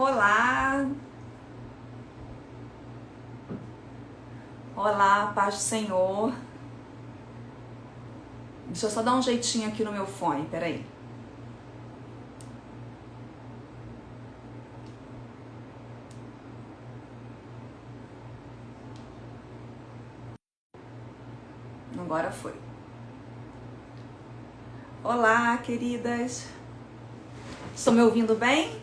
Olá! Olá, paz do Senhor. Deixa eu só dar um jeitinho aqui no meu fone, peraí. Agora foi. Olá, queridas. Estão me ouvindo bem?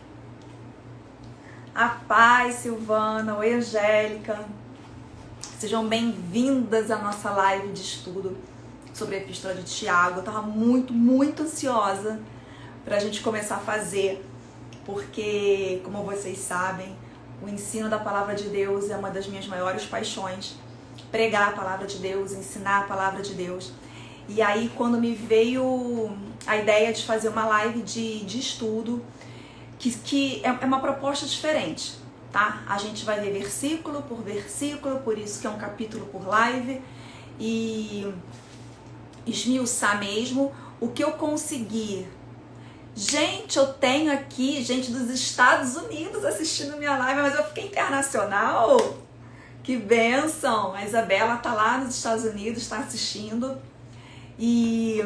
A paz, Silvana. Oi, Angélica. Sejam bem-vindas à nossa live de estudo sobre a Epístola de Tiago. Eu estava muito ansiosa para a gente começar a fazer, porque, como vocês sabem, o ensino da Palavra de Deus é uma das minhas maiores paixões. Pregar a Palavra de Deus, ensinar a Palavra de Deus. E aí, quando me veio a ideia de fazer uma live de estudo, que é uma proposta diferente, tá? A gente vai ver versículo, por isso que é um capítulo por live, e esmiuçar mesmo o que eu consegui. Gente, eu tenho aqui gente dos Estados Unidos assistindo minha live, mas eu fiquei internacional. Que bênção! A Isabela tá lá nos Estados Unidos, está assistindo. E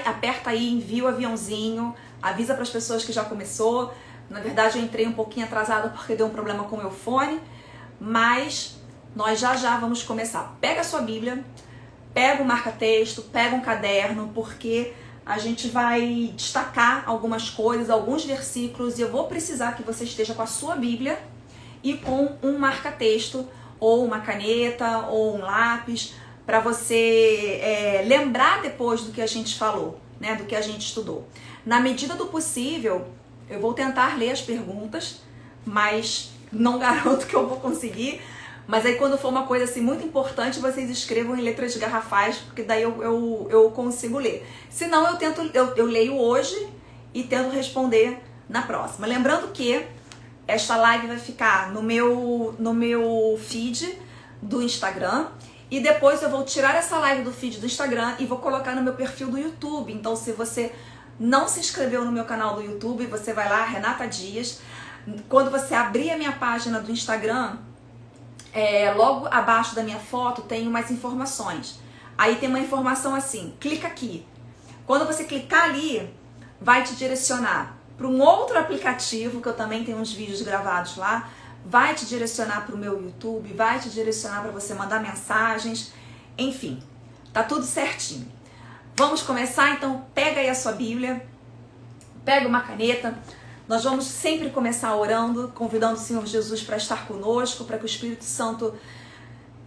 aperta aí, envia o aviãozinho, avisa para as pessoas que já começou. Na verdade, eu entrei um pouquinho atrasada porque deu um problema com o meu fone, mas nós já vamos começar. Pega a sua Bíblia, pega o marca-texto, pega um caderno, porque a gente vai destacar algumas coisas, alguns versículos, e eu vou precisar que você esteja com a sua Bíblia e com um marca-texto, ou uma caneta, ou um lápis, para você lembrar depois do que a gente falou, né, do que a gente estudou. Na medida do possível, eu vou tentar ler as perguntas, mas não garanto que eu vou conseguir. Mas aí quando for uma coisa assim muito importante, vocês escrevam em letras garrafais, porque daí eu consigo ler. Se não, eu leio hoje e tento responder na próxima. Lembrando que esta live vai ficar no meu feed do Instagram. E depois eu vou tirar essa live do feed do Instagram e vou colocar no meu perfil do YouTube. Então, se você não se inscreveu no meu canal do YouTube, você vai lá, Renata Dias. Quando você abrir a minha página do Instagram, logo abaixo da minha foto tem umas informações. Aí tem uma informação assim, clica aqui. Quando você clicar ali, vai te direcionar para um outro aplicativo, que eu também tenho uns vídeos gravados lá, vai te direcionar para o meu YouTube, vai te direcionar para você mandar mensagens, enfim, tá tudo certinho. Vamos começar? Então pega aí a sua Bíblia, pega uma caneta. Nós vamos sempre começar orando, convidando o Senhor Jesus para estar conosco, para que o Espírito Santo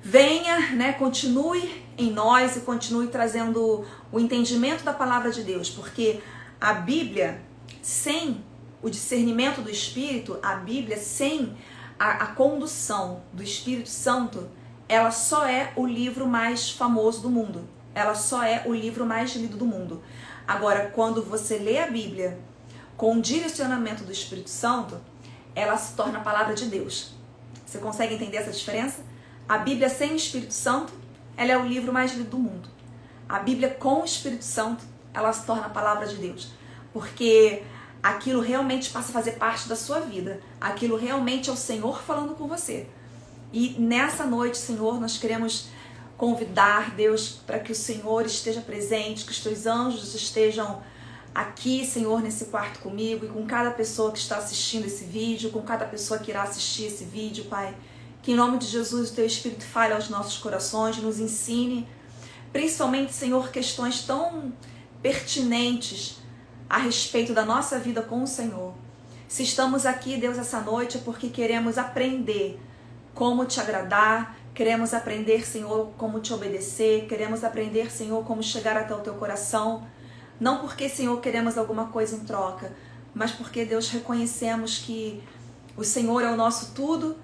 venha, né, continue em nós e continue trazendo o entendimento da palavra de Deus, porque a Bíblia, sem o discernimento do Espírito, a Bíblia sem a condução do Espírito Santo, ela só é o livro mais famoso do mundo. Ela só é o livro mais lido do mundo. Agora, quando você lê a Bíblia com o direcionamento do Espírito Santo, ela se torna a palavra de Deus. Você consegue entender essa diferença? A Bíblia sem o Espírito Santo, ela é o livro mais lido do mundo. A Bíblia com o Espírito Santo, ela se torna a palavra de Deus. Porque aquilo realmente passa a fazer parte da sua vida. Aquilo realmente é o Senhor falando com você. E nessa noite, Senhor, nós queremos convidar, Deus, para que o Senhor esteja presente, que os teus anjos estejam aqui, Senhor, nesse quarto comigo e com cada pessoa que está assistindo esse vídeo, com cada pessoa que irá assistir esse vídeo, Pai. Que em nome de Jesus o teu Espírito fale aos nossos corações, nos ensine, principalmente, Senhor, questões tão pertinentes a respeito da nossa vida com o Senhor. Se estamos aqui, Deus, essa noite é porque queremos aprender como te agradar, queremos aprender, Senhor, como te obedecer, queremos aprender, Senhor, como chegar até o teu coração. Não porque, Senhor, queremos alguma coisa em troca, mas porque, Deus, reconhecemos que o Senhor é o nosso tudo,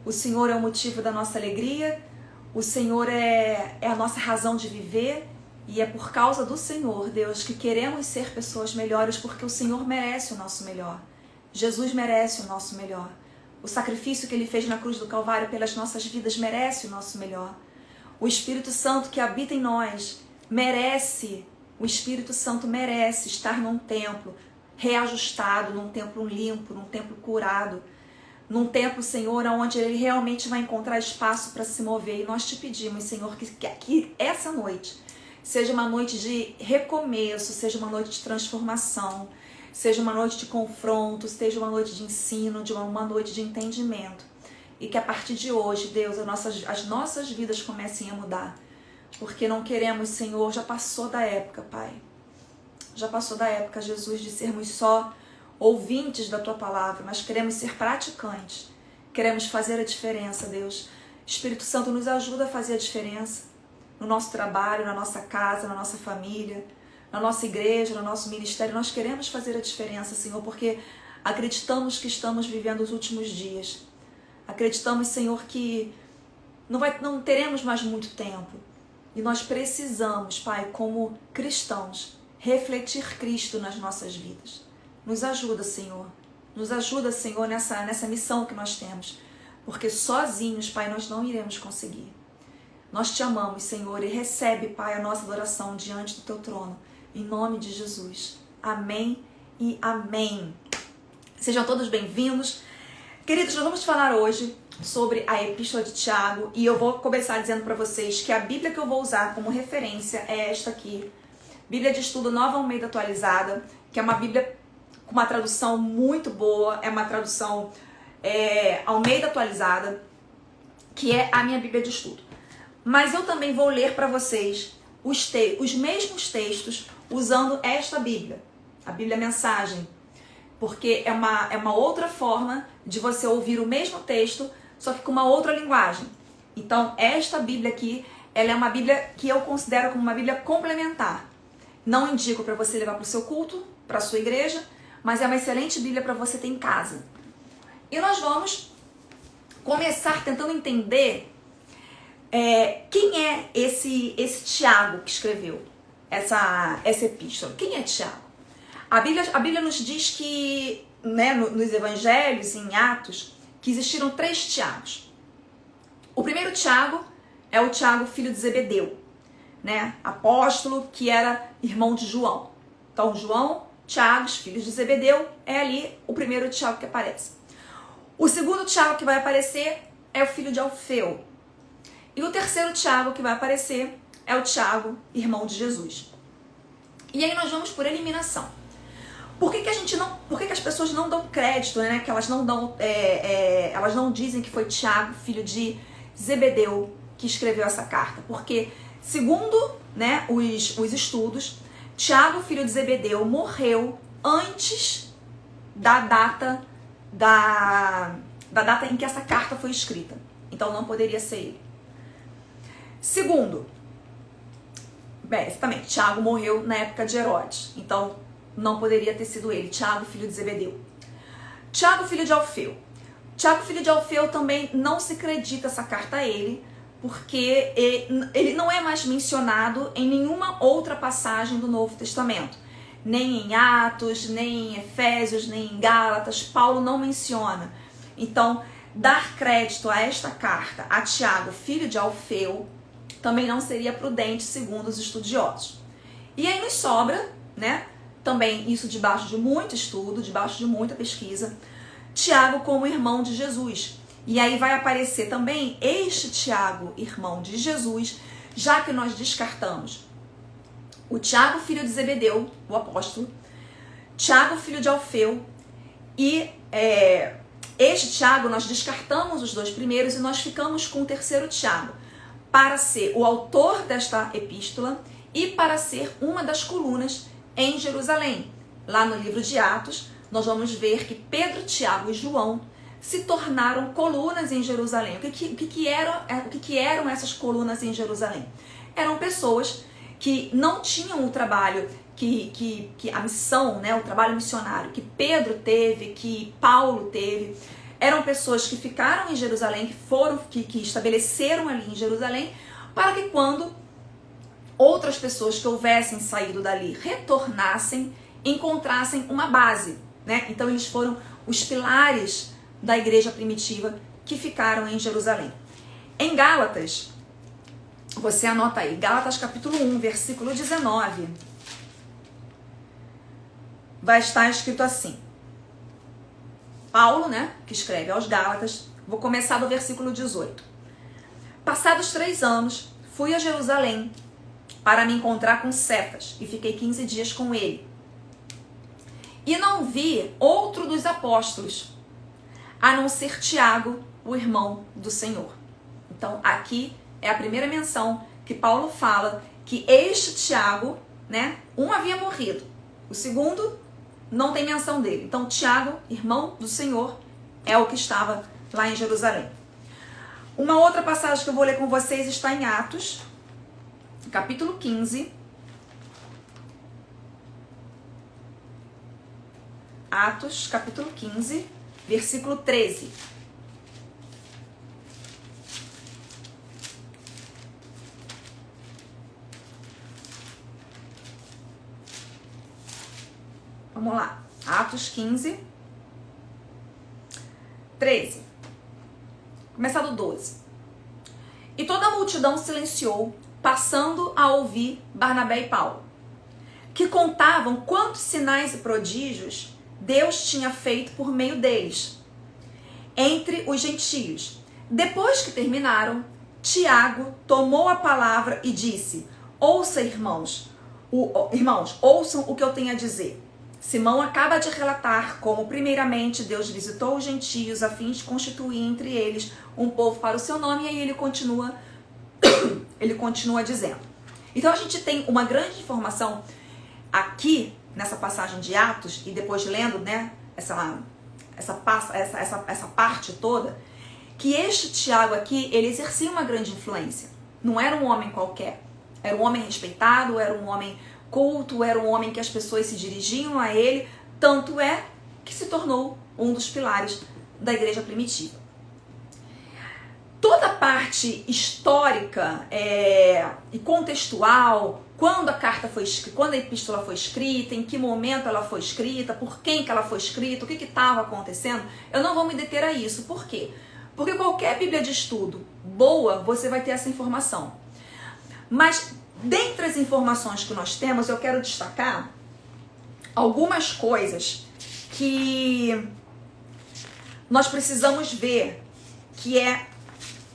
o Senhor é o motivo da nossa alegria, o Senhor é a nossa razão de viver. E é por causa do Senhor, Deus, que queremos ser pessoas melhores, porque o Senhor merece o nosso melhor. Jesus merece o nosso melhor. O sacrifício que Ele fez na cruz do Calvário pelas nossas vidas merece o nosso melhor. O Espírito Santo que habita em nós merece, o Espírito Santo merece estar num templo reajustado, num templo limpo, num templo curado, num templo, Senhor, onde ele realmente vai encontrar espaço para se mover. E nós te pedimos, Senhor, que essa noite seja uma noite de recomeço, seja uma noite de transformação, seja uma noite de confronto, seja uma noite de ensino, uma noite de entendimento. E que a partir de hoje, Deus, as nossas vidas comecem a mudar. Porque não queremos, Senhor, já passou da época, Pai. Já passou da época, Jesus, de sermos só ouvintes da Tua palavra, mas queremos ser praticantes. Queremos fazer a diferença, Deus. Espírito Santo, nos ajuda a fazer a diferença no nosso trabalho, na nossa casa, na nossa família, na nossa igreja, no nosso ministério. Nós queremos fazer a diferença, Senhor, porque acreditamos que estamos vivendo os últimos dias. Acreditamos, Senhor, que não teremos mais muito tempo. E nós precisamos, Pai, como cristãos, refletir Cristo nas nossas vidas. Nos ajuda, Senhor. Nos ajuda, Senhor, nessa missão que nós temos. Porque sozinhos, Pai, nós não iremos conseguir. Nós te amamos, Senhor, e recebe, Pai, a nossa adoração diante do Teu trono. Em nome de Jesus. Amém e amém. Sejam todos bem-vindos. Queridos, nós vamos falar hoje sobre a Epístola de Tiago. E eu vou começar dizendo para vocês que a Bíblia que eu vou usar como referência é esta aqui. Bíblia de Estudo Nova Almeida Atualizada, que é uma Bíblia com uma tradução muito boa. É uma tradução Almeida Atualizada, que é a minha Bíblia de Estudo. Mas eu também vou ler para vocês os mesmos textos usando esta Bíblia, a Bíblia Mensagem, porque é uma outra forma de você ouvir o mesmo texto, só que com uma outra linguagem. Então, esta Bíblia aqui, ela é uma Bíblia que eu considero como uma Bíblia complementar. Não indico para você levar para o seu culto, para a sua igreja, mas é uma excelente Bíblia para você ter em casa. E nós vamos começar tentando entender quem é esse Tiago que escreveu essa epístola. Quem é Tiago? A Bíblia nos diz que, né, nos evangelhos, em Atos, que existiram 3 Tiagos. O primeiro Tiago é o Tiago, filho de Zebedeu, né? Apóstolo, que era irmão de João. Então, João, Tiago, filhos de Zebedeu, é ali o primeiro Tiago que aparece. O segundo Tiago que vai aparecer é o filho de Alfeu. E o terceiro Tiago que vai aparecer é o Tiago, irmão de Jesus. E aí nós vamos por eliminação. Por que as pessoas não dão crédito, né? Que elas não dão, elas não dizem que foi Tiago, filho de Zebedeu, que escreveu essa carta? Porque, segundo, né, os estudos, Tiago, filho de Zebedeu, morreu antes da data em que essa carta foi escrita. Então não poderia ser ele. Segundo, exatamente, Tiago morreu na época de Herodes. Então não poderia ter sido ele, Tiago, filho de Zebedeu. Tiago, filho de Alfeu. Tiago, filho de Alfeu, também não se acredita essa carta a ele, porque ele não é mais mencionado em nenhuma outra passagem do Novo Testamento. Nem em Atos, nem em Efésios, nem em Gálatas, Paulo não menciona. Então, dar crédito a esta carta a Tiago, filho de Alfeu, também não seria prudente, segundo os estudiosos. E aí nos sobra, né, também isso debaixo de muito estudo, debaixo de muita pesquisa, Tiago como irmão de Jesus. E aí vai aparecer também este Tiago, irmão de Jesus, já que nós descartamos o Tiago, filho de Zebedeu, o apóstolo, Tiago, filho de Alfeu, e este Tiago, nós descartamos os 2 primeiros e nós ficamos com o terceiro Tiago, para ser o autor desta epístola e para ser uma das colunas em Jerusalém. Lá no livro de Atos, nós vamos ver que Pedro, Tiago e João se tornaram colunas em Jerusalém. O que eram essas colunas em Jerusalém? Eram pessoas que não tinham o trabalho, que a missão, né, o trabalho missionário que Pedro teve, que Paulo teve. Eram pessoas que ficaram em Jerusalém, que estabeleceram ali em Jerusalém, para que quando outras pessoas que houvessem saído dali retornassem, encontrassem uma base, né? Então eles foram os pilares da igreja primitiva que ficaram em Jerusalém. Em Gálatas, você anota aí, Gálatas capítulo 1, versículo 19. vai estar escrito assim. Paulo, né, que escreve aos Gálatas, vou começar do versículo 18. Passados 3 anos, fui a Jerusalém para me encontrar com Cefas e fiquei 15 dias com ele. E não vi outro dos apóstolos, a não ser Tiago, o irmão do Senhor. Então, aqui é a primeira menção que Paulo fala que este Tiago, né, um havia morrido, o segundo não tem menção dele. Então, Tiago, irmão do Senhor, é o que estava lá em Jerusalém. Uma outra passagem que eu vou ler com vocês está em Atos, capítulo 15. Atos, capítulo 15, versículo 13. Vamos lá. Atos 15, 13. Começar do 12. E toda a multidão silenciou, passando a ouvir Barnabé e Paulo, que contavam quantos sinais e prodígios Deus tinha feito por meio deles, entre os gentios. Depois que terminaram, Tiago tomou a palavra e disse: ouça, irmãos, ouçam o que eu tenho a dizer. Simão acaba de relatar como, primeiramente, Deus visitou os gentios a fim de constituir entre eles um povo para o seu nome, e aí ele continua dizendo. Então a gente tem uma grande informação aqui nessa passagem de Atos, e depois lendo, né, essa parte toda, que este Tiago aqui, ele exercia uma grande influência. Não era um homem qualquer, era um homem respeitado, era um homem culto, era um homem que as pessoas se dirigiam a ele, tanto é que se tornou um dos pilares da igreja primitiva. Toda a parte histórica e contextual, quando a carta foi escrita, quando a epístola foi escrita, em que momento ela foi escrita, por quem que ela foi escrita, o que estava acontecendo, eu não vou me deter a isso. Por quê? Porque qualquer bíblia de estudo boa, você vai ter essa informação. Mas dentre as informações que nós temos, eu quero destacar algumas coisas que nós precisamos ver, que é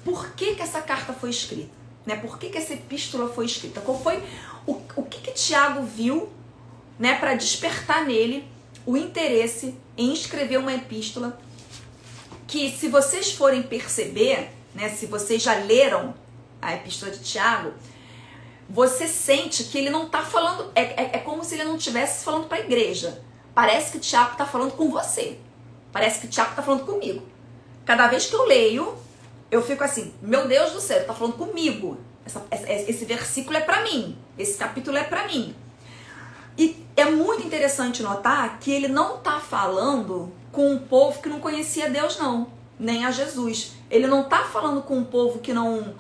por que essa carta foi escrita, né? Por que essa epístola foi escrita? Qual foi o que Tiago viu, né, para despertar nele o interesse em escrever uma epístola que, se vocês forem perceber, né, se vocês já leram a epístola de Tiago, você sente que ele não está falando, é como se ele não estivesse falando para a igreja. Parece que Tiago está falando com você. Parece que Tiago está falando comigo. Cada vez que eu leio, eu fico assim, meu Deus do céu, está falando comigo. Esse versículo é para mim. Esse capítulo é para mim. E é muito interessante notar que ele não está falando com um povo que não conhecia Deus, não. Nem a Jesus. Ele não está falando com um povo que não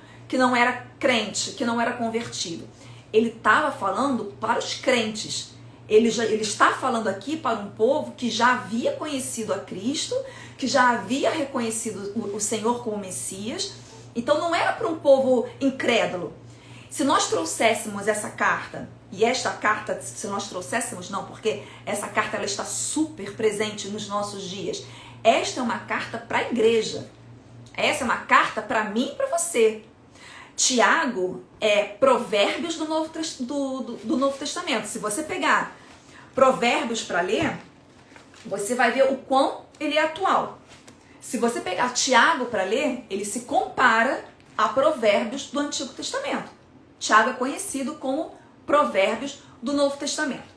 era crente, que não era convertido. Ele estava falando para os crentes. Ele está falando aqui para um povo que já havia conhecido a Cristo, que já havia reconhecido o Senhor como Messias. Então não era para um povo incrédulo. Se nós trouxéssemos essa carta, e esta carta, se nós trouxéssemos, não, porque essa carta ela está super presente nos nossos dias. Esta é uma carta para a igreja. Essa é uma carta para mim e para você. Tiago é Provérbios do Novo Testamento. Se você pegar Provérbios para ler, você vai ver o quão ele é atual. Se você pegar Tiago para ler, ele se compara a Provérbios do Antigo Testamento. Tiago é conhecido como Provérbios do Novo Testamento.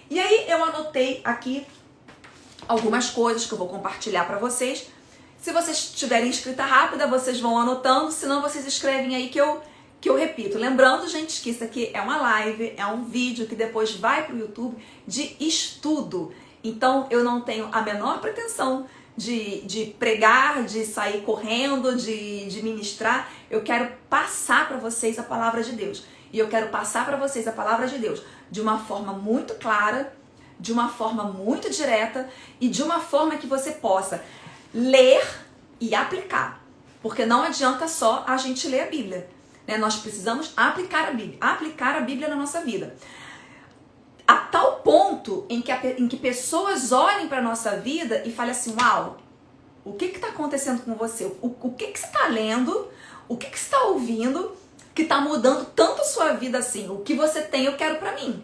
E aí eu anotei aqui algumas coisas que eu vou compartilhar para vocês. Se vocês tiverem escrita rápida, vocês vão anotando, senão vocês escrevem aí que eu repito. Lembrando, gente, que isso aqui é uma live, é um vídeo que depois vai para o YouTube de estudo. Então, eu não tenho a menor pretensão de pregar, de sair correndo, de ministrar. Eu quero passar para vocês a palavra de Deus. E eu quero passar para vocês a palavra de Deus de uma forma muito clara, de uma forma muito direta e de uma forma que você possa ler e aplicar. Porque não adianta só a gente ler a Bíblia, né? Nós precisamos aplicar a Bíblia na nossa vida. A tal ponto ponto em que pessoas olhem para a nossa vida e falem assim, uau, o que está acontecendo com você? O que você está lendo? O que você está ouvindo que está mudando tanto a sua vida assim? O que você tem, eu quero para mim.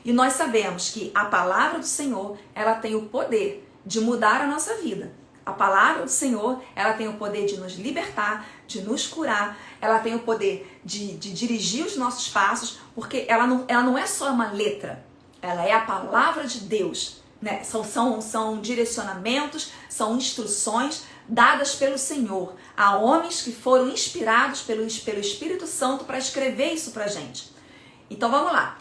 E nós sabemos que a palavra do Senhor, ela tem o poder de mudar a nossa vida. A palavra do Senhor, ela tem o poder de nos libertar, de nos curar, ela tem o poder de dirigir os nossos passos, porque ela não é só uma letra, ela é a palavra de Deus, né? São direcionamentos, são instruções dadas pelo Senhor a homens que foram inspirados pelo Espírito Santo para escrever isso pra gente. Então vamos lá.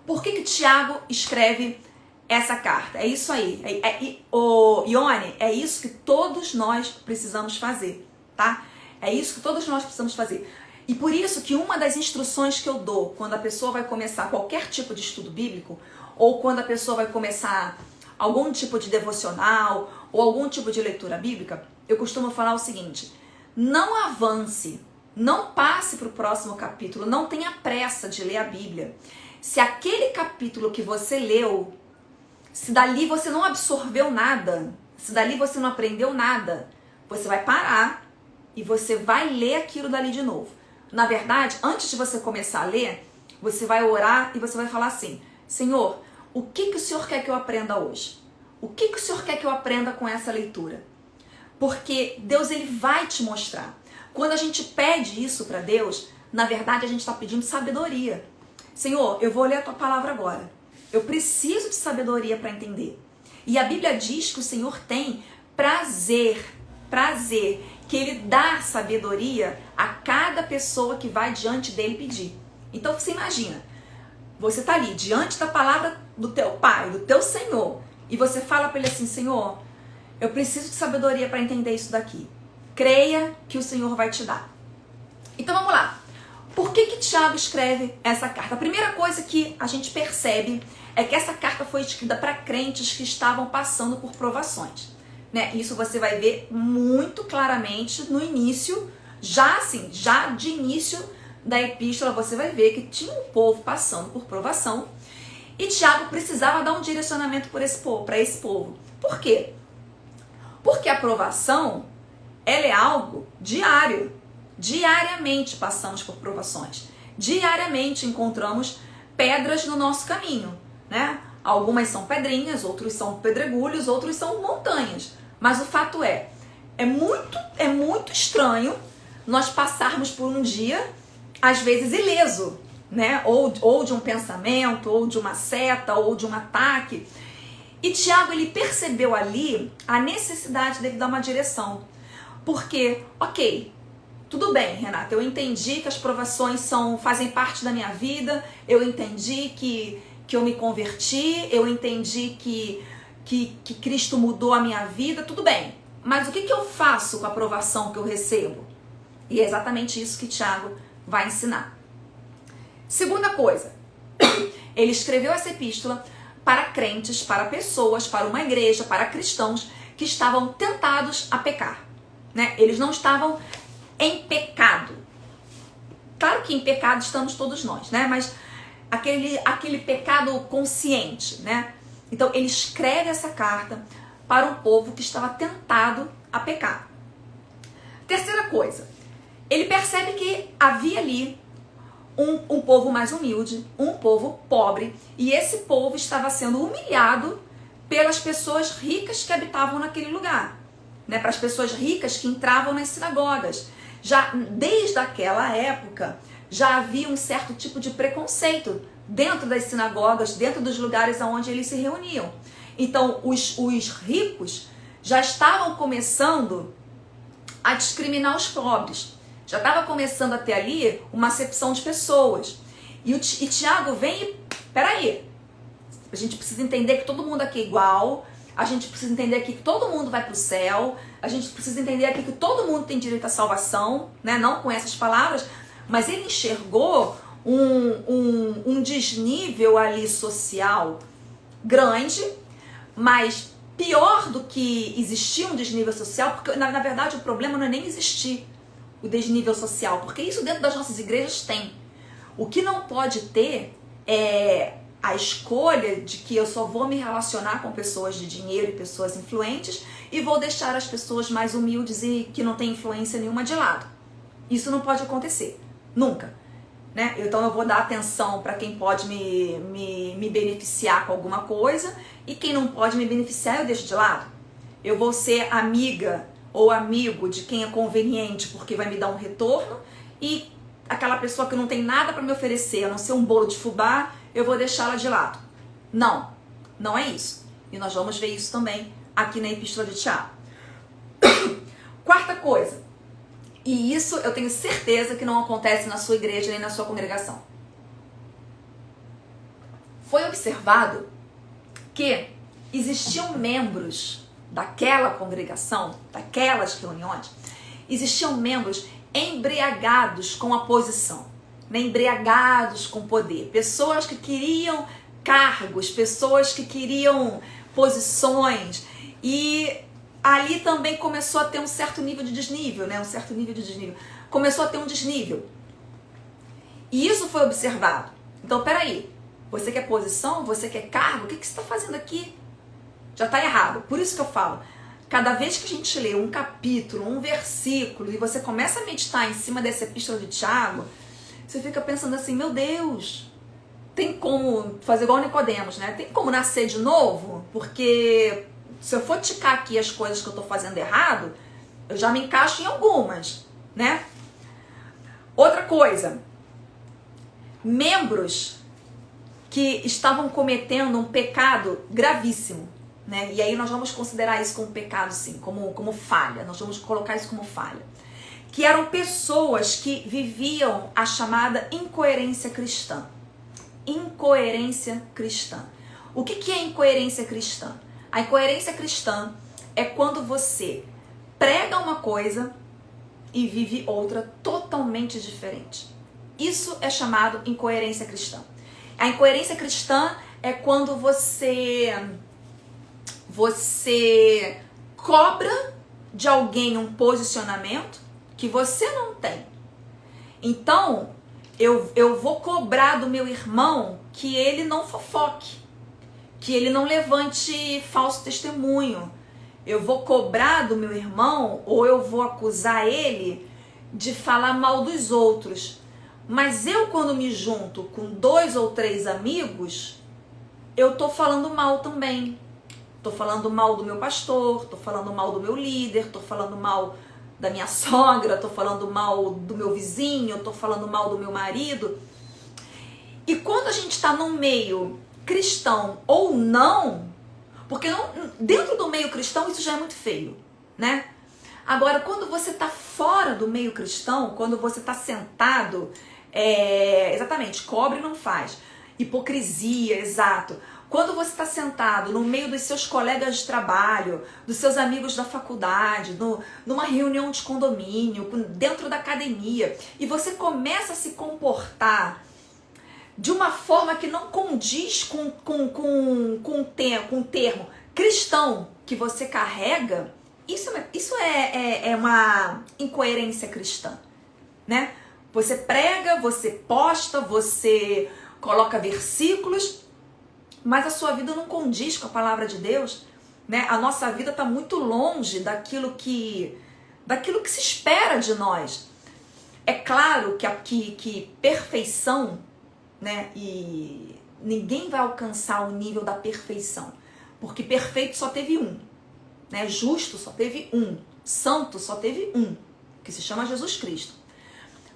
Por que Tiago escreve essa carta? É isso aí. Ione, é isso que todos nós precisamos fazer, tá? É isso que todos nós precisamos fazer. E por isso que uma das instruções que eu dou quando a pessoa vai começar qualquer tipo de estudo bíblico, ou quando a pessoa vai começar algum tipo de devocional, ou algum tipo de leitura bíblica, eu costumo falar o seguinte: não avance, não passe para o próximo capítulo, não tenha pressa de ler a Bíblia. Se aquele capítulo que você leu, se dali você não absorveu nada, se dali você não aprendeu nada, você vai parar e você vai ler aquilo dali de novo. Na verdade, antes de você começar a ler, você vai orar e você vai falar assim: Senhor, o que o Senhor quer que eu aprenda hoje? O que o Senhor quer que eu aprenda com essa leitura? Porque Deus, ele vai te mostrar. Quando a gente pede isso para Deus, na verdade a gente está pedindo sabedoria. Senhor, eu vou ler a tua palavra agora. Eu preciso de sabedoria para entender. E a Bíblia diz que o Senhor tem prazer, que ele dá sabedoria a cada pessoa que vai diante dele pedir. Então você imagina, você está ali diante da palavra do teu Pai, do teu Senhor, e você fala para ele assim: Senhor, eu preciso de sabedoria para entender isso daqui. Creia que o Senhor vai te dar. Então vamos lá. Por que Tiago escreve essa carta? A primeira coisa que a gente percebe é que essa carta foi escrita para crentes que estavam passando por provações, né? Isso você vai ver muito claramente no início, já de início da epístola, você vai ver que tinha um povo passando por provação e Tiago precisava dar um direcionamento para esse povo. Por quê? Porque a provação, ela é algo diário. Diariamente passamos por provações. Diariamente encontramos pedras no nosso caminho, né? Algumas são pedrinhas, outros são pedregulhos, outros são montanhas. Mas o fato é muito estranho nós passarmos por um dia, às vezes ileso, né? Ou de um pensamento, ou de uma seta, ou de um ataque. E Tiago, ele percebeu ali a necessidade dele dar uma direção. Porque, ok, tudo bem, Renata, eu entendi que as provações fazem parte da minha vida, eu entendi que eu me converti, eu entendi que Cristo mudou a minha vida, tudo bem. Mas o que eu faço com a provação que eu recebo? E é exatamente isso que Tiago vai ensinar. Segunda coisa, ele escreveu essa epístola para crentes, para pessoas, para uma igreja, para cristãos que estavam tentados a pecar, né? Eles não estavam em pecado. Claro que em pecado estamos todos nós, né? Mas aquele pecado consciente, né? Então ele escreve essa carta para um povo que estava tentado a pecar. Terceira coisa, ele percebe que havia ali um povo mais humilde, um povo pobre, e esse povo estava sendo humilhado pelas pessoas ricas que habitavam naquele lugar, né? Para as pessoas ricas que entravam nas sinagogas. Já desde aquela época já havia um certo tipo de preconceito dentro das sinagogas, dentro dos lugares onde eles se reuniam. Então os ricos já estavam começando a discriminar os pobres. Já estava começando a ter ali uma acepção de pessoas. E Tiago vem e, peraí, a gente precisa entender que todo mundo aqui é igual, a gente precisa entender aqui que todo mundo vai para o céu, a gente precisa entender aqui que todo mundo tem direito à salvação, né? Não com essas palavras, mas ele enxergou um desnível ali social grande, mas pior do que existir um desnível social, porque na verdade o problema não é nem existir o desnível social, porque isso dentro das nossas igrejas tem. O que não pode ter é a escolha de que eu só vou me relacionar com pessoas de dinheiro e pessoas influentes e vou deixar as pessoas mais humildes e que não têm influência nenhuma de lado. Isso não pode acontecer, nunca. Né? Então eu vou dar atenção para quem pode me beneficiar com alguma coisa e quem não pode me beneficiar eu deixo de lado. Eu vou ser amiga ou amigo de quem é conveniente porque vai me dar um retorno e aquela pessoa que não tem nada para me oferecer, a não ser um bolo de fubá, eu vou deixá-la de lado. Não, não é isso. E nós vamos ver isso também aqui na Epístola de Tiago. Quarta coisa, e isso eu tenho certeza que não acontece na sua igreja nem na sua congregação. Foi observado que existiam membros daquela congregação, daquelas reuniões, existiam membros embriagados com a posição, né? Embriagados com poder, pessoas que queriam cargos, pessoas que queriam posições, e ali também começou a ter um certo nível de desnível, né? Começou a ter um desnível. E isso foi observado. Então, peraí, você quer posição? Você quer cargo? O que você está fazendo aqui? Já está errado. Por isso que eu falo, cada vez que a gente lê um capítulo, um versículo, e você começa a meditar em cima dessa epístola de Tiago, você fica pensando assim, meu Deus, tem como fazer igual Nicodemos, né? Tem como nascer de novo? Porque se eu for ticar aqui as coisas que eu estou fazendo errado, eu já me encaixo em algumas, né? Outra coisa, membros que estavam cometendo um pecado gravíssimo, né? E aí nós vamos considerar isso como pecado, sim, como falha. Nós vamos colocar isso como falha. Que eram pessoas que viviam a chamada incoerência cristã. Incoerência cristã. O que é incoerência cristã? A incoerência cristã é quando você prega uma coisa e vive outra totalmente diferente. Isso é chamado incoerência cristã. A incoerência cristã é quando você cobra de alguém um posicionamento que você não tem. Então, eu vou cobrar do meu irmão que ele não fofoque, que ele não levante falso testemunho. Eu vou cobrar do meu irmão ou eu vou acusar ele de falar mal dos outros. Mas eu, quando me junto com 2 ou 3 amigos, eu tô falando mal também. Tô falando mal do meu pastor, tô falando mal do meu líder, tô falando mal da minha sogra, tô falando mal do meu vizinho, tô falando mal do meu marido. E quando a gente tá num meio cristão ou não, porque dentro do meio cristão isso já é muito feio, né? Agora, quando você tá fora do meio cristão, quando você tá sentado, exatamente, cobre não faz. Hipocrisia, exato. Quando você está sentado no meio dos seus colegas de trabalho, dos seus amigos da faculdade, numa reunião de condomínio, dentro da academia, e você começa a se comportar de uma forma que não condiz com o termo cristão que você carrega, isso é uma incoerência cristã, né? Você prega, você posta, você coloca versículos, mas a sua vida não condiz com a palavra de Deus, né? A nossa vida está muito longe daquilo que se espera de nós. É claro que perfeição, né? E ninguém vai alcançar o nível da perfeição, porque perfeito só teve um, né? Justo só teve um, santo só teve um, que se chama Jesus Cristo.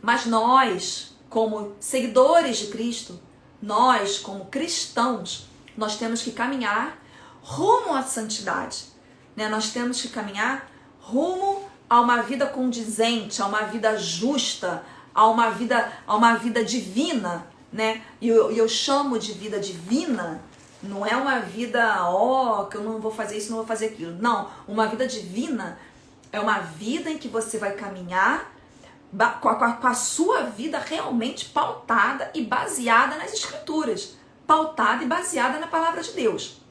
Mas nós, como seguidores de Cristo, nós, como cristãos, nós temos que caminhar rumo à santidade, né? Nós temos que caminhar rumo a uma vida condizente, a uma vida justa, a uma vida divina, né? E eu chamo de vida divina, não é uma vida, que eu não vou fazer isso, não vou fazer aquilo. Não, uma vida divina é uma vida em que você vai caminhar com a sua vida realmente pautada e baseada nas Escrituras, pautada e baseada na palavra de Deus.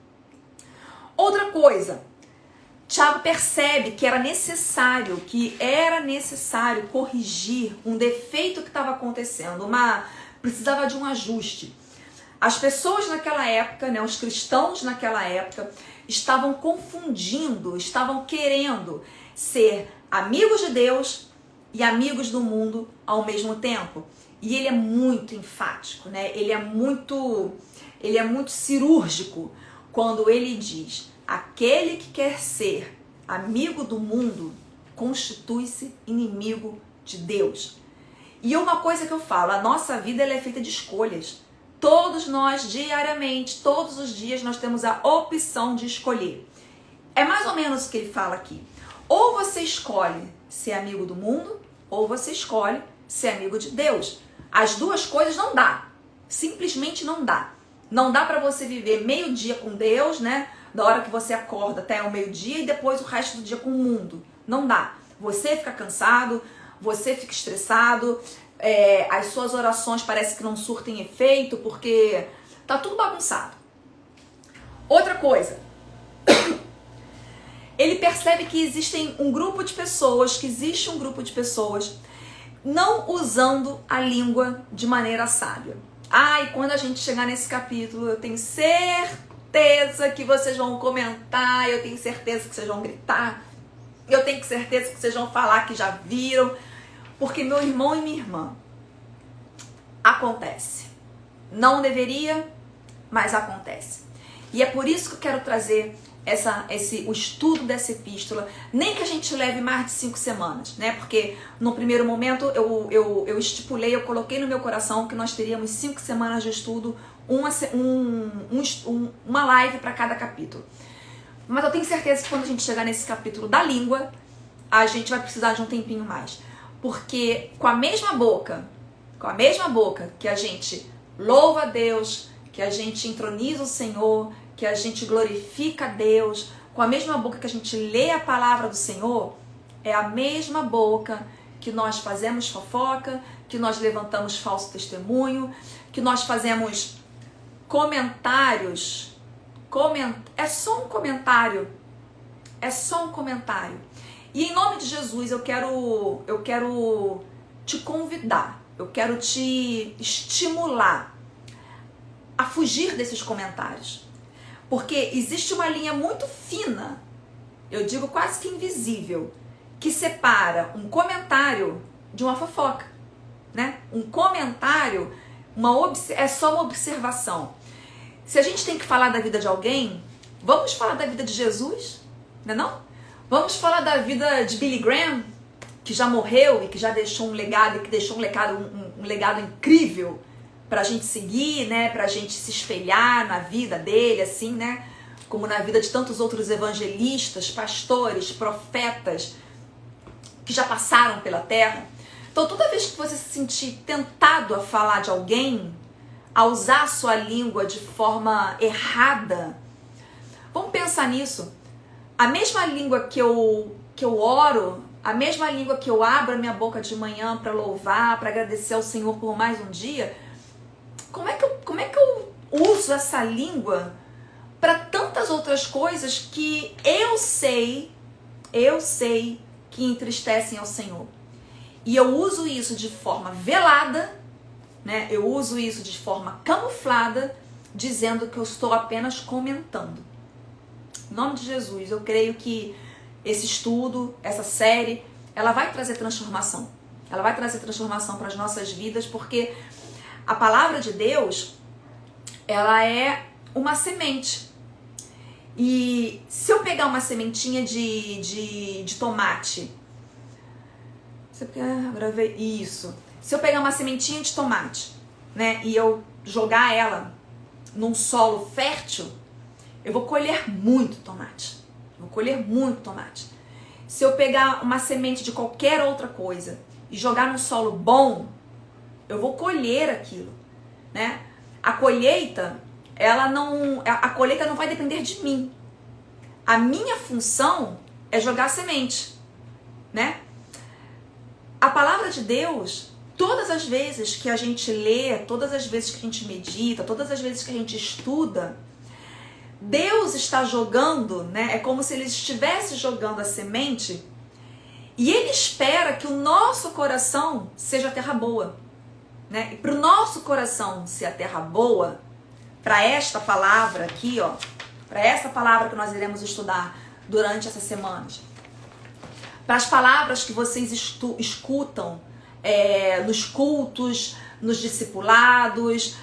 Outra coisa, Tiago percebe que era necessário corrigir um defeito que estava acontecendo, precisava de um ajuste. As pessoas naquela época, né, os cristãos naquela época, estavam confundindo, estavam querendo ser amigos de Deus e amigos do mundo ao mesmo tempo. E ele é muito enfático, né? Ele é muito cirúrgico quando ele diz: aquele que quer ser amigo do mundo constitui-se inimigo de Deus. E uma coisa que eu falo, a nossa vida ela é feita de escolhas. Todos nós, diariamente, todos os dias, nós temos a opção de escolher. É mais ou menos o que ele fala aqui. Ou você escolhe ser amigo do mundo, ou você escolhe ser amigo de Deus. As duas coisas não dá. Simplesmente não dá. Não dá para você viver meio dia com Deus, né? Da hora que você acorda até o meio-dia e depois o resto do dia com o mundo. Não dá. Você fica cansado, você fica estressado, as suas orações parecem que não surtem efeito porque tá tudo bagunçado. Outra coisa, ele percebe que existe um grupo de pessoas não usando a língua de maneira sábia. E quando a gente chegar nesse capítulo, eu tenho certeza que vocês vão comentar, eu tenho certeza que vocês vão gritar, eu tenho certeza que vocês vão falar que já viram, porque meu irmão e minha irmã, acontece. Não deveria, mas acontece. E é por isso que eu quero trazer o estudo dessa epístola, nem que a gente leve mais de 5 semanas, né? Porque no primeiro momento eu estipulei, eu coloquei no meu coração que nós teríamos 5 semanas de estudo, uma live para cada capítulo. Mas eu tenho certeza que quando a gente chegar nesse capítulo da língua, a gente vai precisar de um tempinho mais. Porque com a mesma boca que a gente louva a Deus, que a gente entroniza o Senhor, que a gente glorifica a Deus, com a mesma boca que a gente lê a palavra do Senhor, é a mesma boca que nós fazemos fofoca, que nós levantamos falso testemunho, que nós fazemos comentários. É só um comentário. E em nome de Jesus eu quero te convidar, eu quero te estimular a fugir desses comentários. Porque existe uma linha muito fina, eu digo quase que invisível, que separa um comentário de uma fofoca, né? Um comentário é só uma observação. Se a gente tem que falar da vida de alguém, vamos falar da vida de Jesus, não é não? Vamos falar da vida de Billy Graham, que já morreu e que já deixou um legado, um legado incrível pra gente seguir, né? Pra gente se espelhar na vida dele, assim, né? Como na vida de tantos outros evangelistas, pastores, profetas que já passaram pela terra. Então, toda vez que você se sentir tentado a falar de alguém, a usar a sua língua de forma errada, vamos pensar nisso. A mesma língua que eu oro, a mesma língua que eu abro a minha boca de manhã para louvar, para agradecer ao Senhor por mais um dia, como é que eu uso essa língua para tantas outras coisas que eu sei que entristecem ao Senhor? E eu uso isso de forma velada, né? Eu uso isso de forma camuflada, dizendo que eu estou apenas comentando. Em nome de Jesus, eu creio que esse estudo, essa série, ela vai trazer transformação. Ela vai trazer transformação para as nossas vidas, porque a palavra de Deus, ela é uma semente. E se eu pegar uma sementinha de tomate, se eu pegar uma sementinha de tomate, né, e eu jogar ela num solo fértil, eu vou colher muito tomate. Se eu pegar uma semente de qualquer outra coisa e jogar num solo bom, eu vou colher aquilo, né? A colheita não vai depender de mim. A minha função é jogar a semente, né? A palavra de Deus, todas as vezes que a gente lê, todas as vezes que a gente medita, todas as vezes que a gente estuda, Deus está jogando, né? É como se Ele estivesse jogando a semente e Ele espera que o nosso coração seja a terra boa, né? E para o nosso coração ser a terra boa, para esta palavra aqui, ó, para essa palavra que nós iremos estudar durante essas semanas, para as palavras que vocês escutam nos cultos, nos discipulados,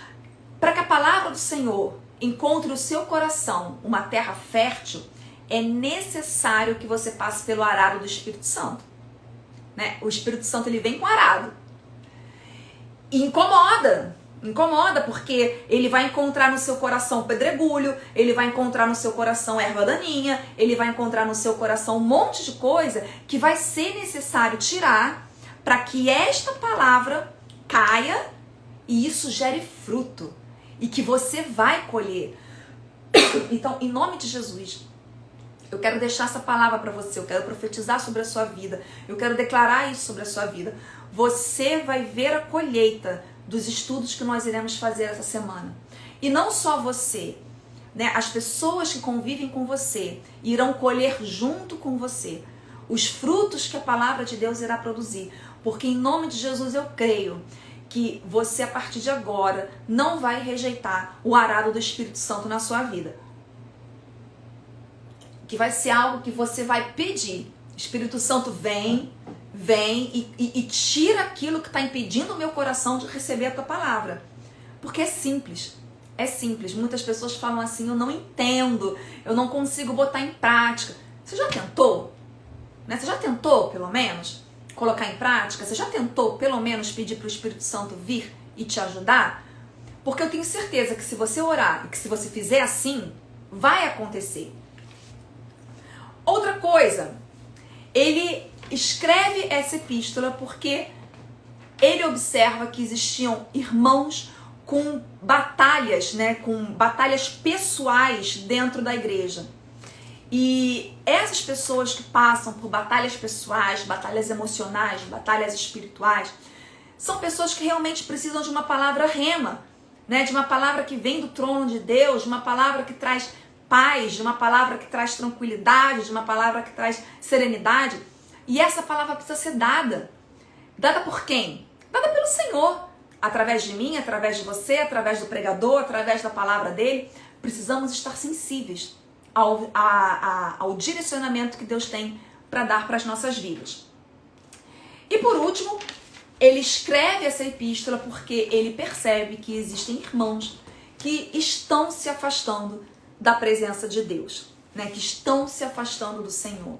para que a palavra do Senhor encontre o seu coração uma terra fértil, é necessário que você passe pelo arado do Espírito Santo. Né? O Espírito Santo, ele vem com arado. E incomoda porque ele vai encontrar no seu coração pedregulho, ele vai encontrar no seu coração erva daninha, ele vai encontrar no seu coração um monte de coisa que vai ser necessário tirar para que esta palavra caia e isso gere fruto e que você vai colher. Então, em nome de Jesus, eu quero deixar essa palavra para você, eu quero profetizar sobre a sua vida, eu quero declarar isso sobre a sua vida. Você vai ver a colheita dos estudos que nós iremos fazer essa semana. E não só você, né? As pessoas que convivem com você irão colher junto com você os frutos que a palavra de Deus irá produzir. Porque em nome de Jesus eu creio que você, a partir de agora, não vai rejeitar o arado do Espírito Santo na sua vida. Que vai ser algo que você vai pedir. Espírito Santo, vem e tira aquilo que está impedindo o meu coração de receber a tua palavra. Porque é simples. É simples. Muitas pessoas falam assim, eu não entendo, eu não consigo botar em prática. Você já tentou? Né? Você já tentou, pelo menos, colocar em prática? Você já tentou, pelo menos, pedir para o Espírito Santo vir e te ajudar? Porque eu tenho certeza que se você orar e que se você fizer assim, vai acontecer. Outra coisa, ele escreve essa epístola porque ele observa que existiam irmãos com batalhas, né, com batalhas pessoais dentro da igreja. E essas pessoas que passam por batalhas pessoais, batalhas emocionais, batalhas espirituais, são pessoas que realmente precisam de uma palavra rema, né, de uma palavra que vem do trono de Deus, de uma palavra que traz paz, de uma palavra que traz tranquilidade, de uma palavra que traz serenidade. E essa palavra precisa ser dada. Dada por quem? Dada pelo Senhor. Através de mim, através de você, através do pregador, através da palavra dele. Precisamos estar sensíveis ao direcionamento que Deus tem para dar para as nossas vidas. E por último, ele escreve essa epístola porque ele percebe que existem irmãos que estão se afastando da presença de Deus, né? Que estão se afastando do Senhor.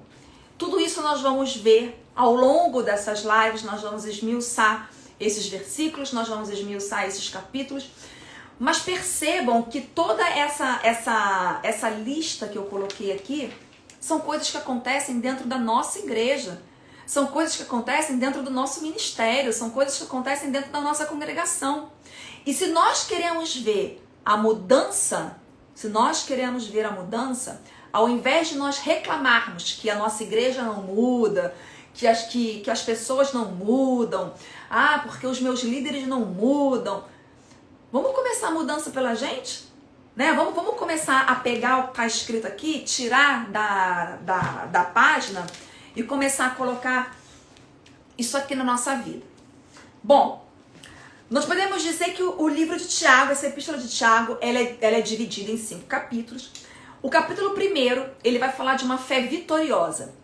Tudo isso nós vamos ver ao longo dessas lives, nós vamos esmiuçar esses versículos, nós vamos esmiuçar esses capítulos, mas percebam que toda essa lista que eu coloquei aqui são coisas que acontecem dentro da nossa igreja, são coisas que acontecem dentro do nosso ministério, são coisas que acontecem dentro da nossa congregação. E se nós queremos ver a mudança, ao invés de nós reclamarmos que a nossa igreja não muda, que as pessoas não mudam, porque os meus líderes não mudam, vamos começar a mudança pela gente? Né? Vamos começar a pegar o que está escrito aqui, tirar da página e começar a colocar isso aqui na nossa vida. Bom, nós podemos dizer que o livro de Tiago, essa epístola de Tiago, ela é dividida em 5 capítulos. O capítulo 1, ele vai falar de uma fé vitoriosa.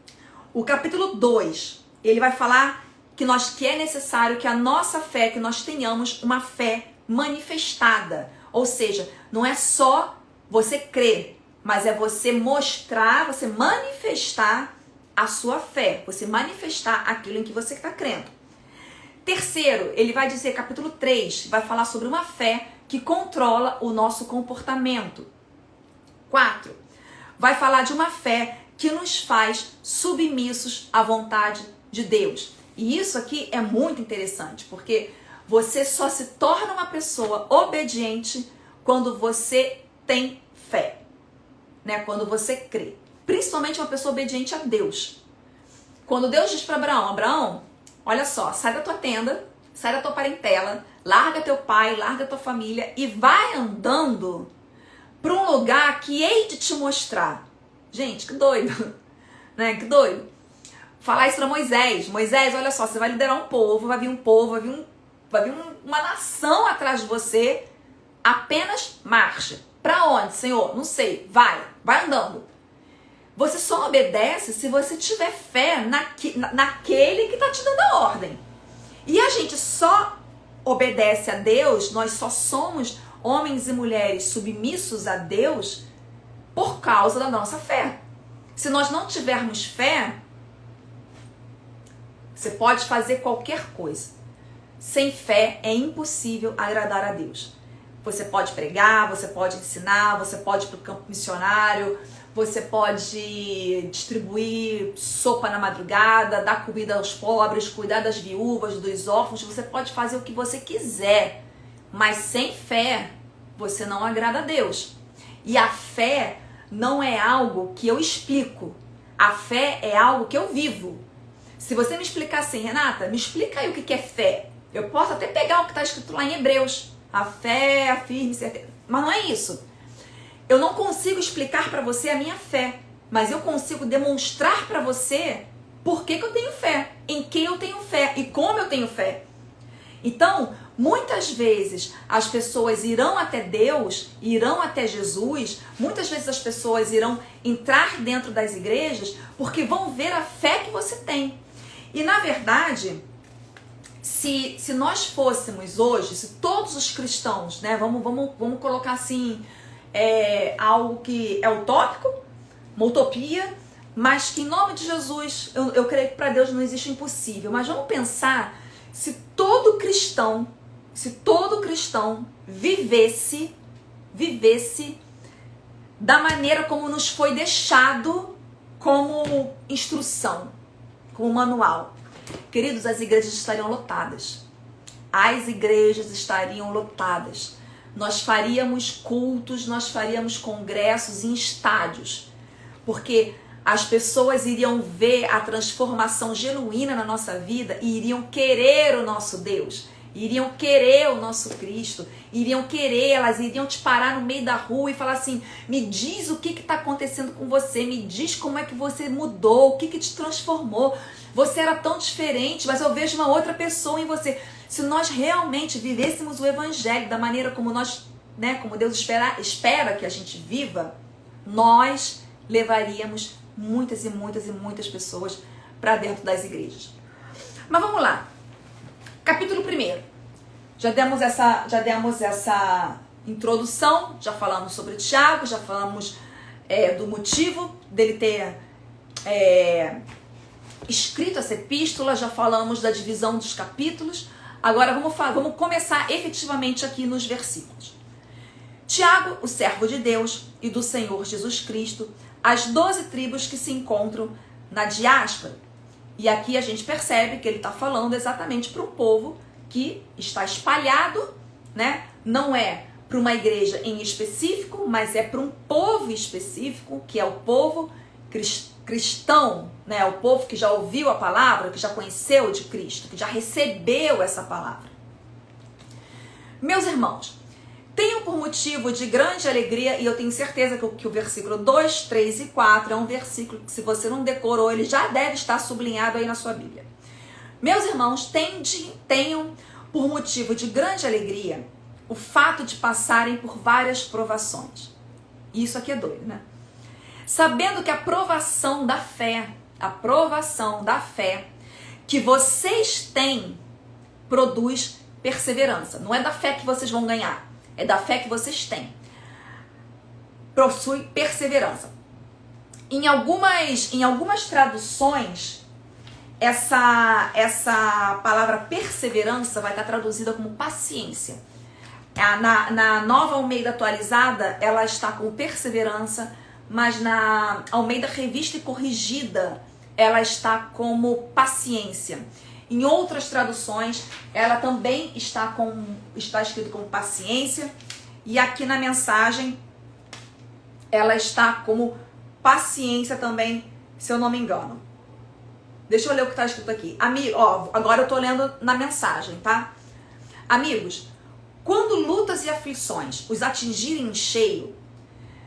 O capítulo 2, ele vai falar que é necessário que a nossa fé, que nós tenhamos uma fé manifestada. Ou seja, não é só você crer, mas é você mostrar, você manifestar a sua fé, você manifestar aquilo em que você está crendo. Terceiro, ele vai dizer, capítulo 3, vai falar sobre uma fé que controla o nosso comportamento. 4, vai falar de uma fé que nos faz submissos à vontade de Deus. E isso aqui é muito interessante, porque você só se torna uma pessoa obediente quando você tem fé, né? Quando você crê. Principalmente uma pessoa obediente a Deus. Quando Deus diz para Abraão, olha só, sai da tua tenda, sai da tua parentela, larga teu pai, larga tua família e vai andando para um lugar que hei de te mostrar. Gente, que doido, né? Que doido. Falar isso para Moisés. Moisés, olha só, você vai liderar um povo, vai vir uma nação atrás de você, Apenas marcha. Para onde, Senhor? Não sei. Vai andando. Você só obedece se você tiver fé naquele que está te dando a ordem. E a gente só obedece a Deus, nós só somos homens e mulheres submissos a Deus por causa da nossa fé. Se nós não tivermos fé, você pode fazer qualquer coisa. Sem fé é impossível agradar a Deus. Você pode pregar, você pode ensinar, você pode ir para o campo missionário, você pode distribuir sopa na madrugada, dar comida aos pobres, cuidar das viúvas, dos órfãos, você pode fazer o que você quiser, mas sem fé você não agrada a Deus. E a fé não é algo que eu explico, a fé é algo que eu vivo. Se você me explicar assim, Renata, me explica aí o que é fé. Eu posso até pegar o que está escrito lá em Hebreus, a fé, a firme certeza, mas não é isso. Eu não consigo explicar para você a minha fé, mas eu consigo demonstrar para você por que eu tenho fé, em quem eu tenho fé e como eu tenho fé. Então, muitas vezes as pessoas irão até Deus, irão até Jesus, muitas vezes as pessoas irão entrar dentro das igrejas porque vão ver a fé que você tem. E na verdade, se nós fôssemos hoje, se todos os cristãos, né, vamos colocar assim, algo que é utópico, uma utopia, mas que em nome de Jesus, eu creio que para Deus não existe impossível, mas vamos pensar se todo cristão vivesse da maneira como nos foi deixado como instrução, como manual. Queridos, as igrejas estariam lotadas. As igrejas estariam lotadas. Nós faríamos cultos, nós faríamos congressos em estádios, porque as pessoas iriam ver a transformação genuína na nossa vida e iriam querer o nosso Deus, iriam querer o nosso Cristo, elas iriam te parar no meio da rua e falar assim, me diz o que está acontecendo com você, me diz como é que você mudou, o que te transformou, você era tão diferente, mas eu vejo uma outra pessoa em você. Se nós realmente vivêssemos o evangelho da maneira como nós, né, como Deus espera que a gente viva, nós levaríamos muitas e muitas e muitas pessoas para dentro das igrejas. Mas vamos lá. Capítulo 1. Já demos essa introdução, já falamos sobre Tiago, já falamos do motivo dele ter escrito essa epístola, já falamos da divisão dos capítulos. Agora vamos começar efetivamente aqui nos versículos. Tiago, o servo de Deus e do Senhor Jesus Cristo, as 12 tribos que se encontram na diáspora. E aqui a gente percebe que ele está falando exatamente para um povo que está espalhado, né? Não é para uma igreja em específico, mas é para um povo específico, que é o povo cristão, né? O povo que já ouviu a palavra, que já conheceu de Cristo, que já recebeu essa palavra. Meus irmãos, tenho por motivo de grande alegria, e eu tenho certeza que o versículo 2, 3 e 4 é um versículo que, se você não decorou, ele já deve estar sublinhado aí na sua Bíblia. Meus irmãos, tenham por motivo de grande alegria o fato de passarem por várias provações. Isso aqui é doido, né? Sabendo que a provação da fé que vocês têm produz perseverança. Não é da fé que vocês vão ganhar, é da fé que vocês têm. Possui perseverança. Em algumas traduções, essa palavra perseverança vai estar traduzida como paciência. Na Nova Almeida Atualizada, ela está como perseverança, mas na Almeida Revista e Corrigida, ela está como paciência. Em outras traduções, ela também está escrito como paciência, e aqui na mensagem, ela está como paciência também, se eu não me engano. Deixa eu ler o que está escrito aqui. Agora eu estou lendo na mensagem, tá? Amigos, quando lutas e aflições os atingirem em cheio,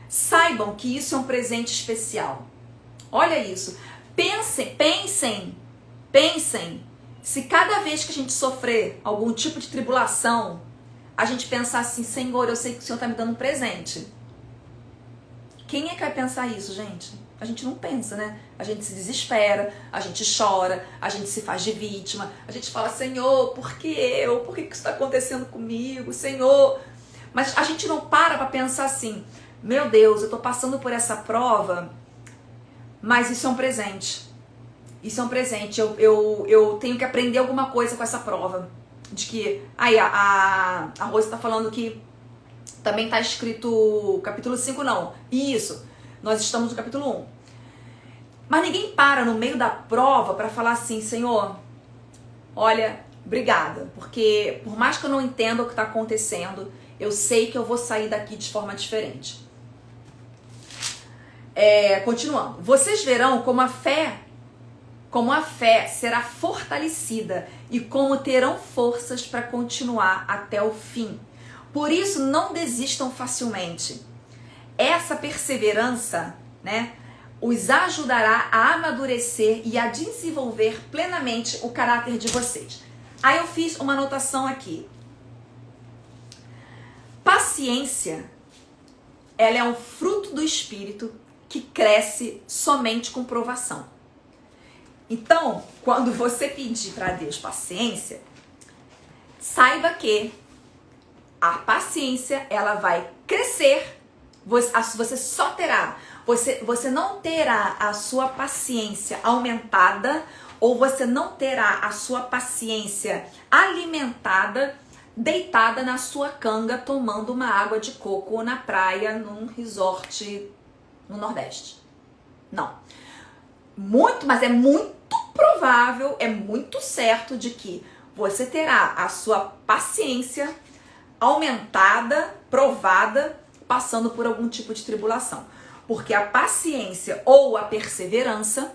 saibam que isso é um presente especial. Olha isso. Pensem. Se cada vez que a gente sofrer algum tipo de tribulação, a gente pensar assim, Senhor, eu sei que o Senhor está me dando um presente. Quem é que vai pensar isso, gente? A gente não pensa, né? A gente se desespera, a gente chora, a gente se faz de vítima, a gente fala, Senhor, por que eu? Por que isso está acontecendo comigo, Senhor? Mas a gente não para pensar assim, meu Deus, eu estou passando por essa prova, mas isso é um presente. Isso é um presente. Eu tenho que aprender alguma coisa com essa prova. De que... Aí, a Rose está falando que também está escrito capítulo 5, não. Isso. Nós estamos no capítulo 1. Mas ninguém para no meio da prova para falar assim, Senhor, olha, obrigada. Porque por mais que eu não entenda o que está acontecendo, eu sei que eu vou sair daqui de forma diferente. Continuando. Vocês verão como a fé será fortalecida e como terão forças para continuar até o fim. Por isso, não desistam facilmente. Essa perseverança, né, os ajudará a amadurecer e a desenvolver plenamente o caráter de vocês. Aí eu fiz uma anotação aqui. Paciência, ela é um fruto do Espírito que cresce somente com provação. Então, quando você pedir para Deus paciência, saiba que a paciência, ela vai crescer, você só terá, você não terá a sua paciência aumentada, ou você não terá a sua paciência alimentada, deitada na sua canga, tomando uma água de coco na praia, num resort no Nordeste. Não. Mas é muito provável, é muito certo de que você terá a sua paciência aumentada, provada, passando por algum tipo de tribulação. Porque a paciência ou a perseverança,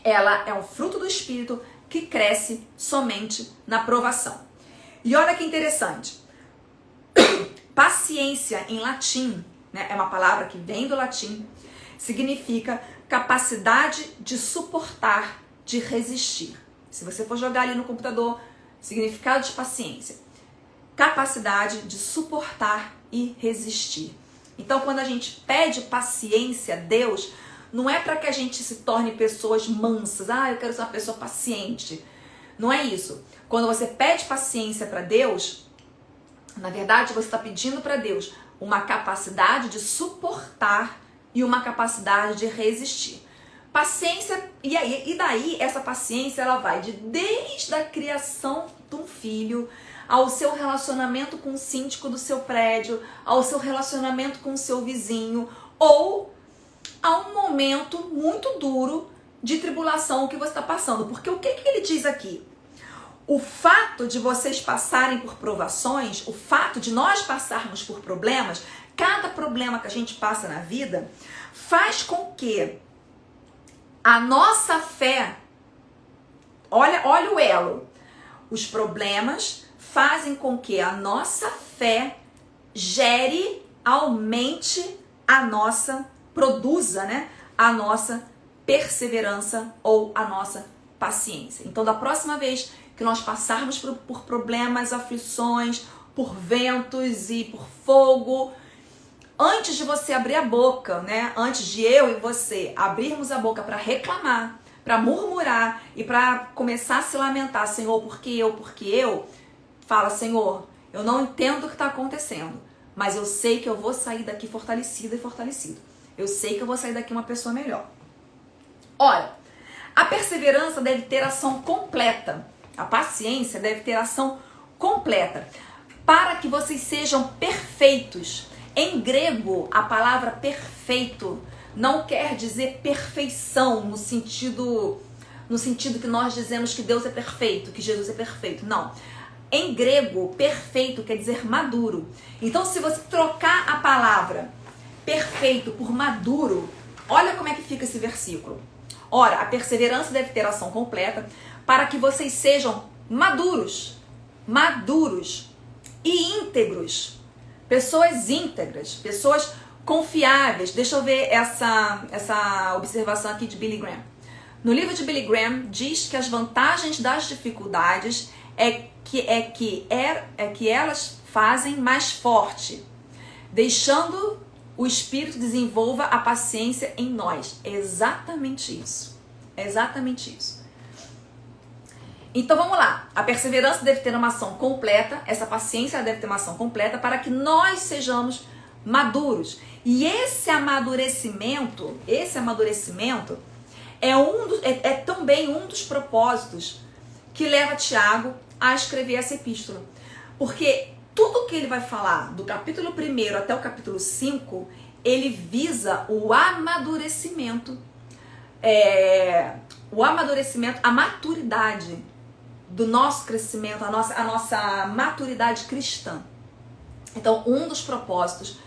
ela é um fruto do Espírito que cresce somente na provação. E olha que interessante. Paciência em latim, né, é uma palavra que vem do latim, significa capacidade de suportar, de resistir. Se você for jogar ali no computador, significado de paciência. Capacidade de suportar e resistir. Então, quando a gente pede paciência a Deus, não é para que a gente se torne pessoas mansas. Eu quero ser uma pessoa paciente. Não é isso. Quando você pede paciência para Deus, na verdade, você está pedindo para Deus uma capacidade de suportar e uma capacidade de resistir. Paciência, e daí essa paciência ela vai desde a criação de um filho, ao seu relacionamento com o síndico do seu prédio, ao seu relacionamento com o seu vizinho, ou a um momento muito duro de tribulação que você está passando. Porque o que ele diz aqui? O fato de vocês passarem por provações, o fato de nós passarmos por problemas, cada problema que a gente passa na vida, faz com que a nossa fé, olha o elo, os problemas fazem com que a nossa fé aumente produza, né, a nossa perseverança ou a nossa paciência. Então, da próxima vez que nós passarmos por problemas, aflições, por ventos e por fogo, antes de você abrir a boca, né, antes de eu e você abrirmos a boca para reclamar, para murmurar e para começar a se lamentar, Senhor, por que eu? Fala, Senhor, eu não entendo o que está acontecendo, mas eu sei que eu vou sair daqui fortalecida e fortalecido. Eu sei que eu vou sair daqui uma pessoa melhor. Olha, a perseverança deve ter ação completa. A paciência deve ter ação completa para que vocês sejam perfeitos. Em grego, a palavra perfeito não quer dizer perfeição no sentido que nós dizemos que Deus é perfeito, que Jesus é perfeito. Não. Em grego, perfeito quer dizer maduro. Então, se você trocar a palavra perfeito por maduro, olha como é que fica esse versículo. Ora, a perseverança deve ter ação completa para que vocês sejam maduros e íntegros. Pessoas íntegras, pessoas confiáveis. Deixa eu ver essa observação aqui de Billy Graham. No livro de Billy Graham diz que as vantagens das dificuldades é que elas fazem mais forte, deixando o Espírito desenvolva a paciência em nós. É exatamente isso. É exatamente isso. Então vamos lá. A perseverança deve ter uma ação completa, essa paciência deve ter uma ação completa para que nós sejamos maduros. E esse amadurecimento é também um dos propósitos que leva Tiago a escrever essa epístola. Porque tudo que ele vai falar, do capítulo 1 até o capítulo 5, ele visa o amadurecimento, a maturidade do nosso crescimento, a nossa maturidade cristã. Então, um dos propósitos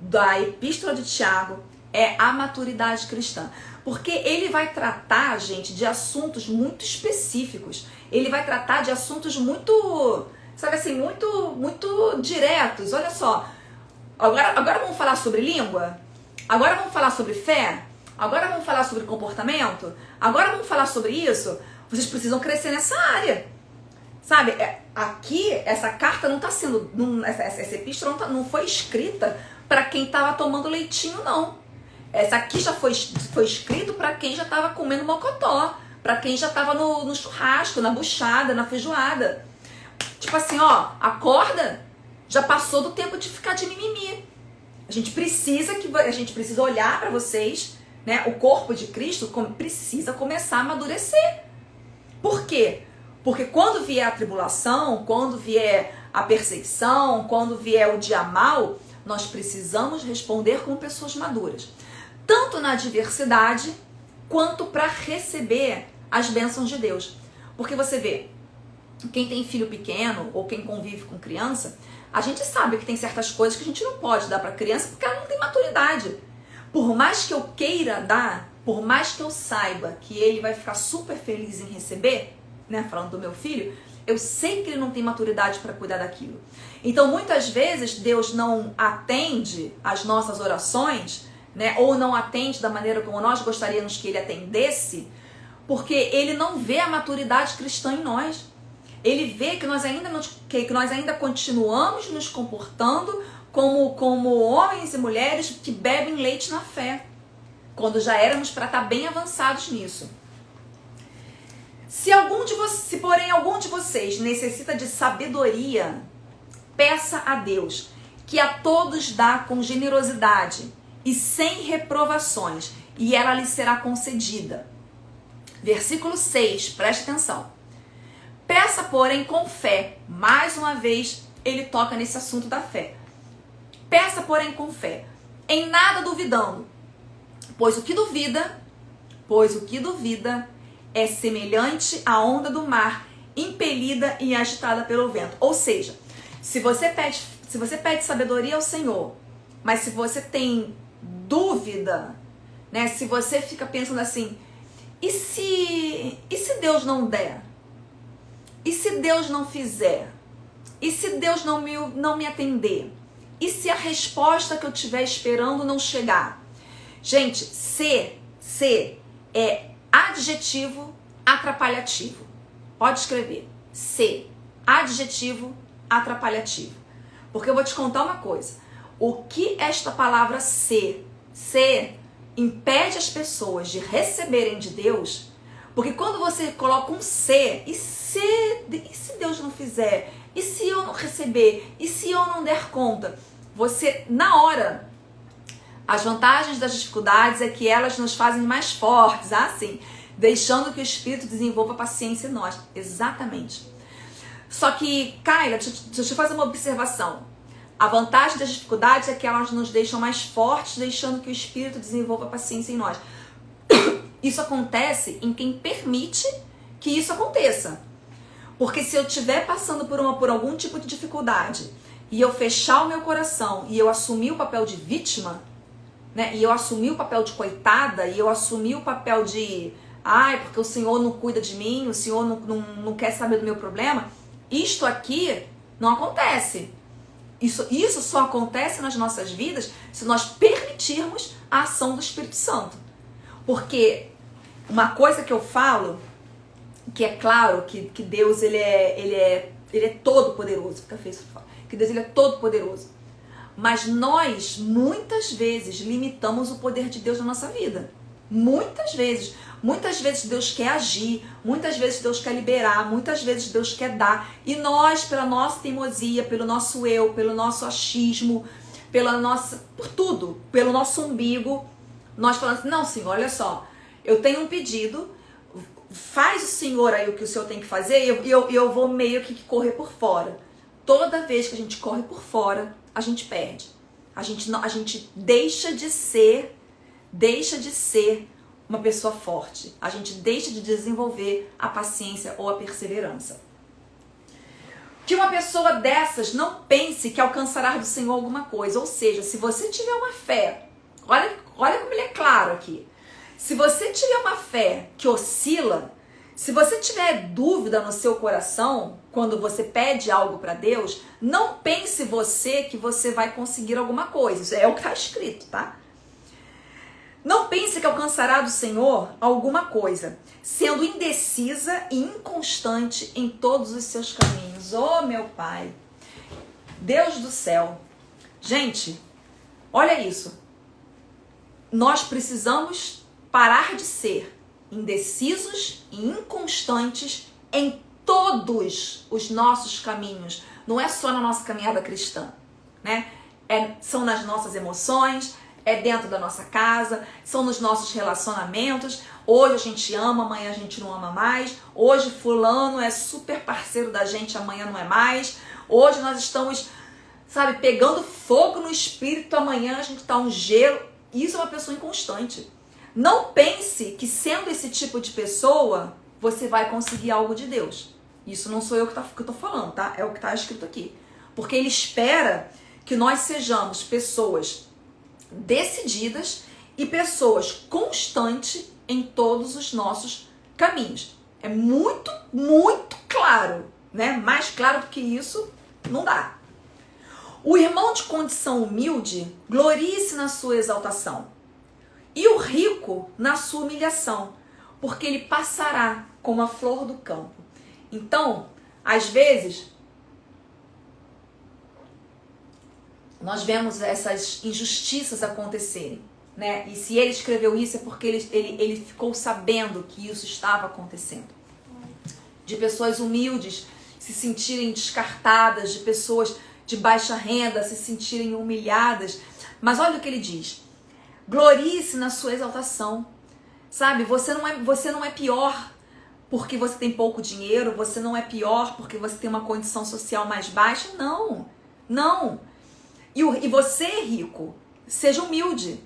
da epístola de Tiago é a maturidade cristã. Porque ele vai tratar, gente, de assuntos muito específicos. Ele vai tratar de assuntos muito, sabe assim, muito diretos. Olha só, agora vamos falar sobre língua? Agora vamos falar sobre fé? Agora vamos falar sobre comportamento? Agora vamos falar sobre isso? Vocês precisam crescer nessa área. Sabe, aqui, essa carta não está sendo, essa epístola não foi escrita para quem estava tomando leitinho, não. Essa aqui já foi escrito para quem já estava comendo mocotó, para quem já estava no churrasco, na buchada, na feijoada. Tipo assim, ó, acorda, já passou do tempo de ficar de mimimi. A gente precisa olhar para vocês, né? O corpo de Cristo precisa começar a amadurecer. Por quê? Porque quando vier a tribulação, quando vier a perseguição, quando vier o dia mau, nós precisamos responder como pessoas maduras. Tanto na adversidade, quanto para receber as bênçãos de Deus. Porque você vê, quem tem filho pequeno ou quem convive com criança, a gente sabe que tem certas coisas que a gente não pode dar para a criança porque ela não tem maturidade. Por mais que eu queira dar, por mais que eu saiba que ele vai ficar super feliz em receber, né, falando do meu filho, eu sei que ele não tem maturidade para cuidar daquilo. Então, muitas vezes, Deus não atende as nossas orações, né, ou não atende da maneira como nós gostaríamos que ele atendesse, porque ele não vê a maturidade cristã em nós. Ele vê que nós ainda continuamos nos comportando como homens e mulheres que bebem leite na fé, quando já éramos para estar bem avançados nisso. Se porém algum de vocês necessita de sabedoria, peça a Deus, que a todos dá com generosidade e sem reprovações, e ela lhe será concedida. Versículo 6, preste atenção. Peça, porém, com fé. Mais uma vez, ele toca nesse assunto da fé. Peça, porém, com fé, em nada duvidando, pois o que duvida é semelhante à onda do mar, impelida e agitada pelo vento. Ou seja, se você pede sabedoria ao Senhor, mas se você tem dúvida, né? Se você fica pensando assim, e se Deus não der? E se Deus não fizer? E se Deus não me atender? E se a resposta que eu estiver esperando não chegar? Gente, se é adjetivo atrapalhativo. Pode escrever. Se, adjetivo atrapalhativo. Porque eu vou te contar uma coisa. O que esta palavra se impede as pessoas de receberem de Deus, porque quando você coloca um se, e se Deus não fizer? E se eu não receber? E se eu não der conta? Você, na hora, as vantagens das dificuldades é que elas nos fazem mais fortes, assim, deixando que o Espírito desenvolva paciência em nós. Exatamente. Só que, Kaila, deixa eu te fazer uma observação. A vantagem das dificuldades é que elas nos deixam mais fortes, deixando que o Espírito desenvolva paciência em nós. Isso acontece em quem permite que isso aconteça. Porque se eu estiver passando por algum tipo de dificuldade e eu fechar o meu coração e eu assumir o papel de vítima, né, e eu assumir o papel de coitada, e eu assumir o papel de porque o Senhor não cuida de mim, o Senhor não quer saber do meu problema, isto aqui não acontece. Isso só acontece nas nossas vidas se nós permitirmos a ação do Espírito Santo. Porque uma coisa que eu falo, que é claro que Deus ele é todo poderoso, fica feio isso, que porque Deus ele é todo poderoso. Mas nós, muitas vezes, limitamos o poder de Deus na nossa vida. Muitas vezes. Muitas vezes Deus quer agir, muitas vezes Deus quer liberar, muitas vezes Deus quer dar. E nós, pela nossa teimosia, pelo nosso eu, pelo nosso achismo, por tudo, pelo nosso umbigo, nós falamos assim, não, Senhor, olha só, eu tenho um pedido, faz o Senhor aí o que o Senhor tem que fazer e eu vou meio que correr por fora. Toda vez que a gente corre por fora, a gente perde. A gente deixa de ser uma pessoa forte. A gente deixa de desenvolver a paciência ou a perseverança. Que uma pessoa dessas não pense que alcançará do Senhor alguma coisa. Ou seja, se você tiver uma fé, olha como ele é claro aqui. Se você tiver uma fé que oscila, se você tiver dúvida no seu coração, quando você pede algo para Deus, não pense você que você vai conseguir alguma coisa. Isso é o que está escrito, tá? Não pense que alcançará do Senhor alguma coisa, sendo indecisa e inconstante em todos os seus caminhos. Oh, meu Pai, Deus do céu. Gente, olha isso. Nós precisamos parar de ser indecisos e inconstantes em todos os nossos caminhos. Não é só na nossa caminhada cristã, né? São nas nossas emoções, é dentro da nossa casa, são nos nossos relacionamentos. Hoje a gente ama, amanhã a gente não ama mais. Hoje fulano é super parceiro da gente, amanhã não é mais. Hoje nós estamos, sabe, pegando fogo no espírito, amanhã a gente tá um gelo. Isso é uma pessoa inconstante. Não pense que sendo esse tipo de pessoa, você vai conseguir algo de Deus. Isso não sou eu que eu tô falando, tá? É o que tá escrito aqui. Porque ele espera que nós sejamos pessoas decididas e pessoas constantes em todos os nossos caminhos. É muito, muito claro, né? Mais claro do que isso, não dá. O irmão de condição humilde glorie-se na sua exaltação, e o rico na sua humilhação, porque ele passará como a flor do campo. Então, às vezes, nós vemos essas injustiças acontecerem, né? E se ele escreveu isso é porque ele ficou sabendo que isso estava acontecendo. De pessoas humildes se sentirem descartadas, de pessoas de baixa renda se sentirem humilhadas. Mas olha o que ele diz. Glorie-se na sua exaltação. Sabe, você não é pior porque você tem pouco dinheiro, você não é pior porque você tem uma condição social mais baixa. Não, não. E você, rico, seja humilde.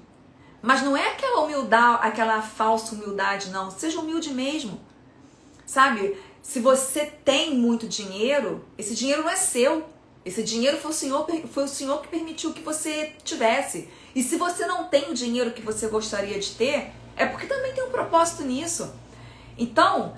Mas não é aquela humildade, aquela falsa humildade, não. Seja humilde mesmo. Sabe, se você tem muito dinheiro, esse dinheiro não é seu. Esse dinheiro foi o Senhor que permitiu que você tivesse. E se você não tem o dinheiro que você gostaria de ter, é porque também tem um propósito nisso. Então,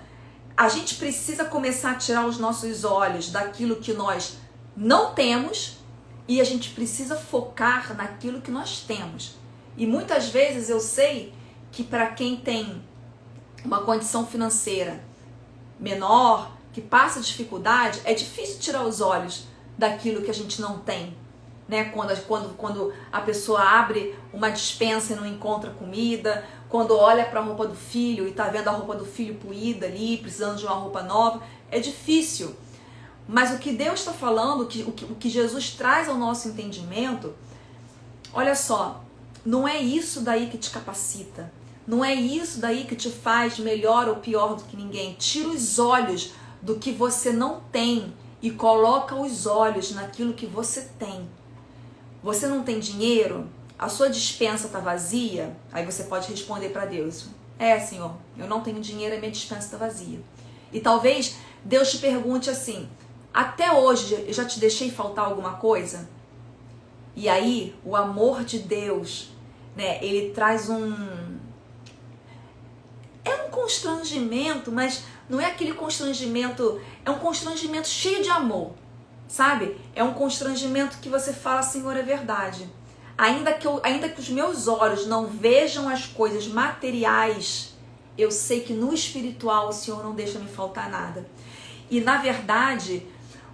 a gente precisa começar a tirar os nossos olhos daquilo que nós não temos e a gente precisa focar naquilo que nós temos. E muitas vezes eu sei que para quem tem uma condição financeira menor, que passa dificuldade, é difícil tirar os olhos daquilo que a gente não tem, né? Quando a pessoa abre uma despensa e não encontra comida, quando olha para a roupa do filho e tá vendo a roupa do filho poída ali, precisando de uma roupa nova, é difícil. Mas o que Deus está falando, o que Jesus traz ao nosso entendimento, olha só, não é isso daí que te capacita, não é isso daí que te faz melhor ou pior do que ninguém. Tira os olhos do que você não tem e coloca os olhos naquilo que você tem. Você não tem dinheiro? A sua despensa está vazia? Aí você pode responder para Deus: é, Senhor, eu não tenho dinheiro, a minha despensa está vazia. E talvez Deus te pergunte assim: até hoje eu já te deixei faltar alguma coisa? E aí o amor de Deus, né, ele traz é um constrangimento, mas não é aquele constrangimento, é um constrangimento cheio de amor, sabe? É um constrangimento que você fala: Senhor, é verdade. Ainda que os meus olhos não vejam as coisas materiais, eu sei que no espiritual o Senhor não deixa me faltar nada. E na verdade,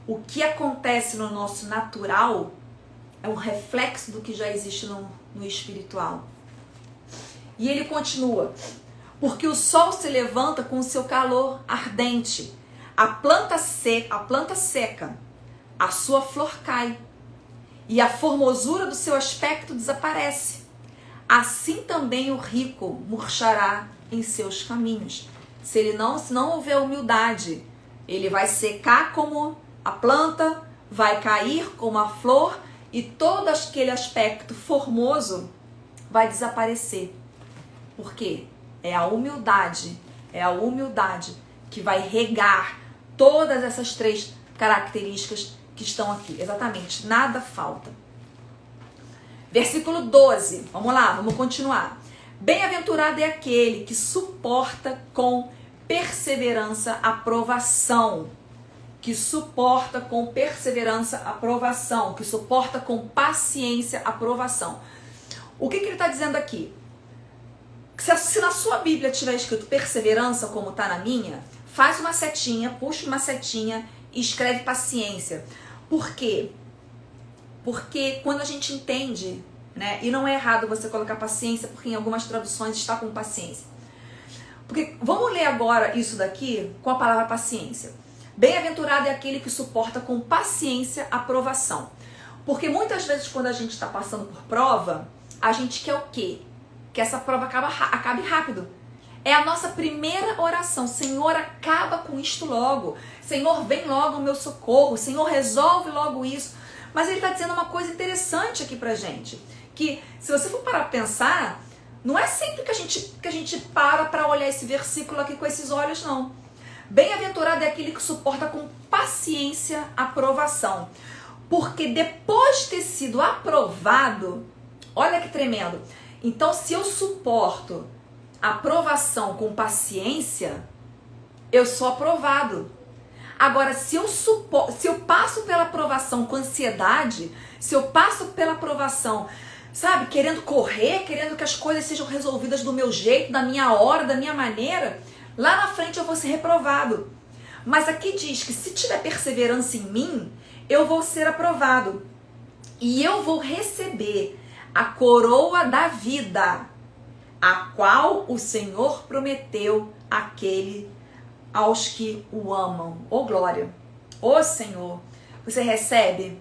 o que acontece no nosso natural é um reflexo do que já existe no espiritual. E ele continua: porque o sol se levanta com o seu calor ardente, a planta seca, a sua flor cai, e a formosura do seu aspecto desaparece. Assim também o rico murchará em seus caminhos. Se não houver humildade, ele vai secar como a planta, vai cair como a flor, e todo aquele aspecto formoso vai desaparecer. Por quê? É a humildade que vai regar todas essas 3 características que estão aqui. Exatamente, nada falta. Versículo 12, vamos lá, vamos continuar. Bem-aventurado é aquele que suporta com perseverança a provação. Que suporta com perseverança a provação. Que suporta com paciência a provação. O que ele está dizendo aqui? Se na sua Bíblia tiver escrito perseverança, como está na minha, faz uma setinha, puxa uma setinha e escreve paciência. Por quê? Porque quando a gente entende, né, e não é errado você colocar paciência, porque em algumas traduções está com paciência. Porque vamos ler agora isso daqui com a palavra paciência. Bem-aventurado é aquele que suporta com paciência a provação. Porque muitas vezes quando a gente está passando por prova, a gente quer o quê? Que essa prova acabe rápido. É a nossa primeira oração. Senhor, acaba com isto logo. Senhor, vem logo o meu socorro. Senhor, resolve logo isso. Mas ele está dizendo uma coisa interessante aqui pra gente. Que se você for parar pra pensar, não é sempre que a gente para olhar esse versículo aqui com esses olhos, não. Bem-aventurado é aquele que suporta com paciência a provação. Porque depois de ter sido aprovado, olha que tremendo. Então, se eu suporto a provação com paciência, eu sou aprovado. Agora, se eu passo pela provação com ansiedade, se eu passo pela provação, sabe, querendo correr, querendo que as coisas sejam resolvidas do meu jeito, da minha hora, da minha maneira, lá na frente eu vou ser reprovado. Mas aqui diz que se tiver perseverança em mim, eu vou ser aprovado. E eu vou receber a coroa da vida, a qual o Senhor prometeu aos que o amam. Ô glória! Ô Senhor! Você recebe?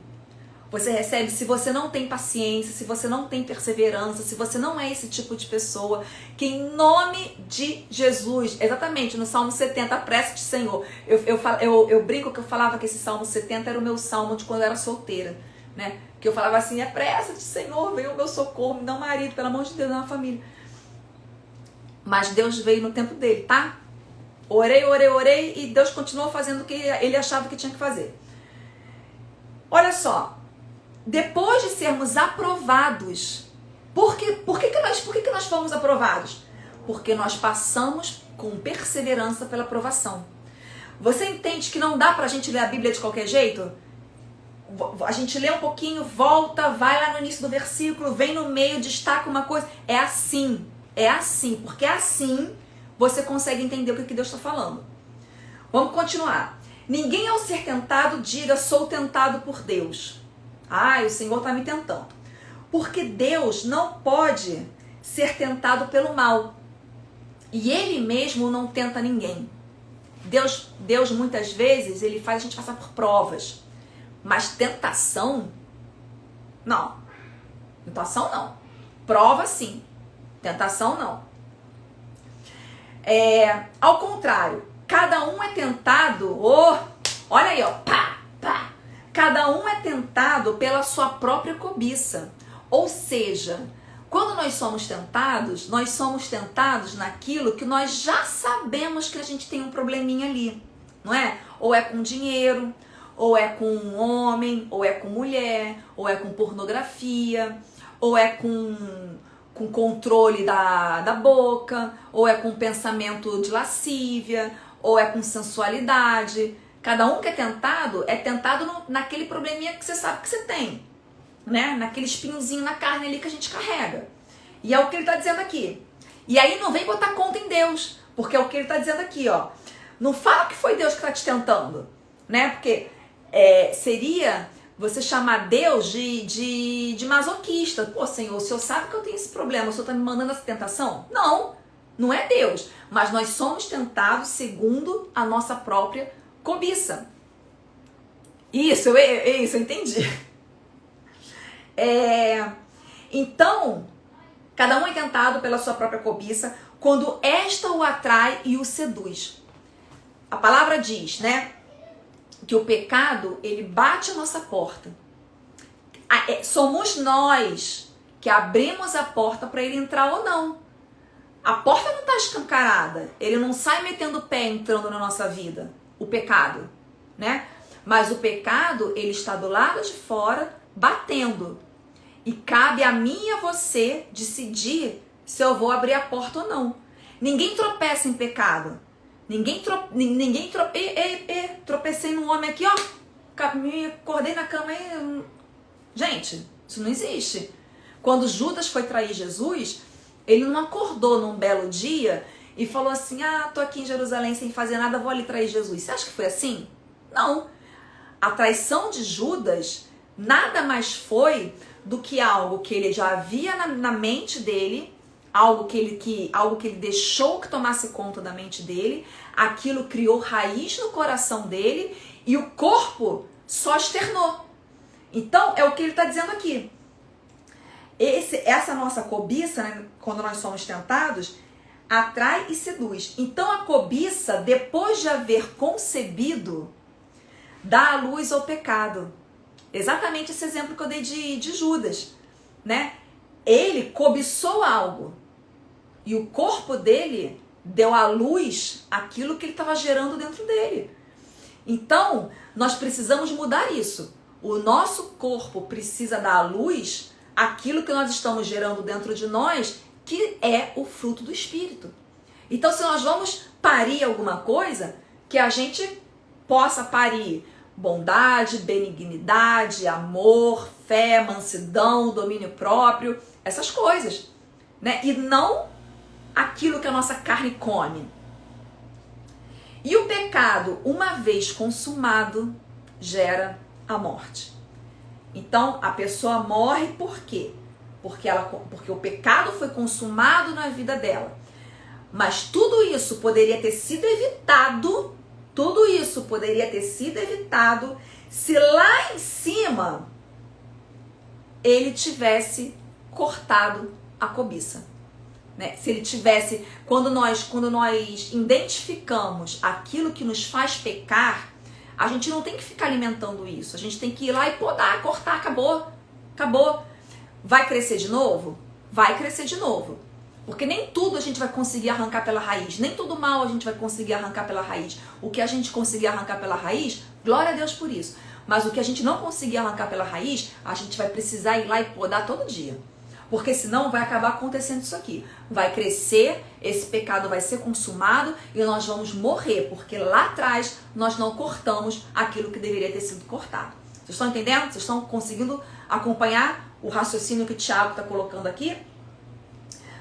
Você recebe? Se você não tem paciência, se você não tem perseverança, se você não é esse tipo de pessoa, que em nome de Jesus, exatamente, no Salmo 70, apressa-te, Senhor. Eu brinco que eu falava que esse Salmo 70 era o meu salmo de quando eu era solteira, né? Que eu falava assim, apressa-te, Senhor, veio o meu socorro, me dá um marido, pelo amor de Deus, dá uma família. Mas Deus veio no tempo dele, tá? Orei e Deus continuou fazendo o que ele achava que tinha que fazer. Olha só, depois de sermos aprovados, por que nós fomos aprovados? Porque nós passamos com perseverança pela aprovação. Você entende que não dá pra gente ler a Bíblia de qualquer jeito? A gente lê um pouquinho, volta, vai lá no início do versículo, vem no meio, destaca uma coisa. É assim, porque assim você consegue entender o que Deus está falando. Vamos continuar. Ninguém ao ser tentado diga, sou tentado por Deus. O Senhor está me tentando. Porque Deus não pode ser tentado pelo mal. E Ele mesmo não tenta ninguém. Deus muitas vezes, Ele faz a gente passar por provas. Mas tentação, não. Tentação, não. Prova, sim. Tentação, não. Ao contrário, cada um é tentado, olha aí, pá. Cada um é tentado pela sua própria cobiça. Ou seja, quando nós somos tentados naquilo que nós já sabemos que a gente tem um probleminha ali, não é? Ou é com dinheiro, ou é com um homem, ou é com mulher, ou é com pornografia, ou é com controle da boca, ou é com pensamento de lascívia, ou é com sensualidade. Cada um que é tentado naquele probleminha que você sabe que você tem, né? Naquele espinhozinho na carne ali que a gente carrega. E é o que ele está dizendo aqui. E aí não vem botar conta em Deus, porque é o que ele está dizendo aqui, ó. Não fala que foi Deus que está te tentando, né? Porque seria você chamar Deus de masoquista. Pô, Senhor, o Senhor sabe que eu tenho esse problema, o Senhor está me mandando essa tentação? Não, não é Deus. Mas nós somos tentados segundo a nossa própria cobiça. Isso, eu entendi. Então, cada um é tentado pela sua própria cobiça, quando esta o atrai e o seduz. A palavra diz, né, que o pecado, ele bate a nossa porta. Somos nós que abrimos a porta para ele entrar ou não. A porta não está escancarada. Ele não sai metendo o pé entrando na nossa vida. O pecado, né? Mas o pecado, ele está do lado de fora, batendo. E cabe a mim e a você decidir se eu vou abrir a porta ou não. Ninguém tropeça em pecado. Tropecei num homem aqui, ó. Me acordei na cama e... Gente, isso não existe. Quando Judas foi trair Jesus, ele não acordou num belo dia e falou assim, tô aqui em Jerusalém sem fazer nada, vou ali trair Jesus. Você acha que foi assim? Não. A traição de Judas nada mais foi do que algo que ele já havia na mente dele, algo que ele deixou que tomasse conta da mente dele, aquilo criou raiz no coração dele e o corpo só externou. Então, é o que ele está dizendo aqui. Essa nossa cobiça, né, quando nós somos tentados, atrai e seduz. Então, a cobiça, depois de haver concebido, dá à luz ao pecado. Exatamente esse exemplo que eu dei de Judas, né? Ele cobiçou algo e o corpo dele deu à luz aquilo que ele estava gerando dentro dele. Então, nós precisamos mudar isso. O nosso corpo precisa dar à luz aquilo que nós estamos gerando dentro de nós, que é o fruto do Espírito. Então, se nós vamos parir alguma coisa, que a gente possa parir bondade, benignidade, amor, fé, mansidão, domínio próprio, essas coisas, né? E não aquilo que a nossa carne come. E o pecado, uma vez consumado, gera a morte. Então, a pessoa morre por quê? Porque o pecado foi consumado na vida dela. Mas tudo isso poderia ter sido evitado, se lá em cima ele tivesse cortado a cobiça. Né? Se ele tivesse, quando nós identificamos aquilo que nos faz pecar, a gente não tem que ficar alimentando isso. A gente tem que ir lá e podar, cortar, acabou. Vai crescer de novo? Vai crescer de novo. Porque nem tudo a gente vai conseguir arrancar pela raiz. Nem todo mal a gente vai conseguir arrancar pela raiz. O que a gente conseguir arrancar pela raiz, glória a Deus por isso. Mas o que a gente não conseguir arrancar pela raiz, a gente vai precisar ir lá e podar todo dia. Porque senão vai acabar acontecendo isso aqui. Vai crescer, esse pecado vai ser consumado e nós vamos morrer. Porque lá atrás nós não cortamos aquilo que deveria ter sido cortado. Vocês estão entendendo? Vocês estão conseguindo acompanhar o raciocínio que o Tiago está colocando aqui?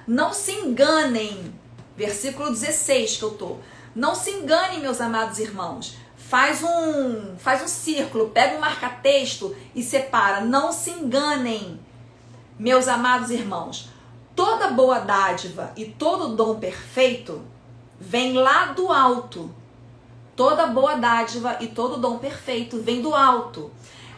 Não se enganem. Versículo 16 que eu tô. Não se enganem, meus amados irmãos. Faz um círculo, pega um marca-texto e separa. Não se enganem. Meus amados irmãos, toda boa dádiva e todo dom perfeito vem lá do alto. Toda boa dádiva e todo dom perfeito vem do alto,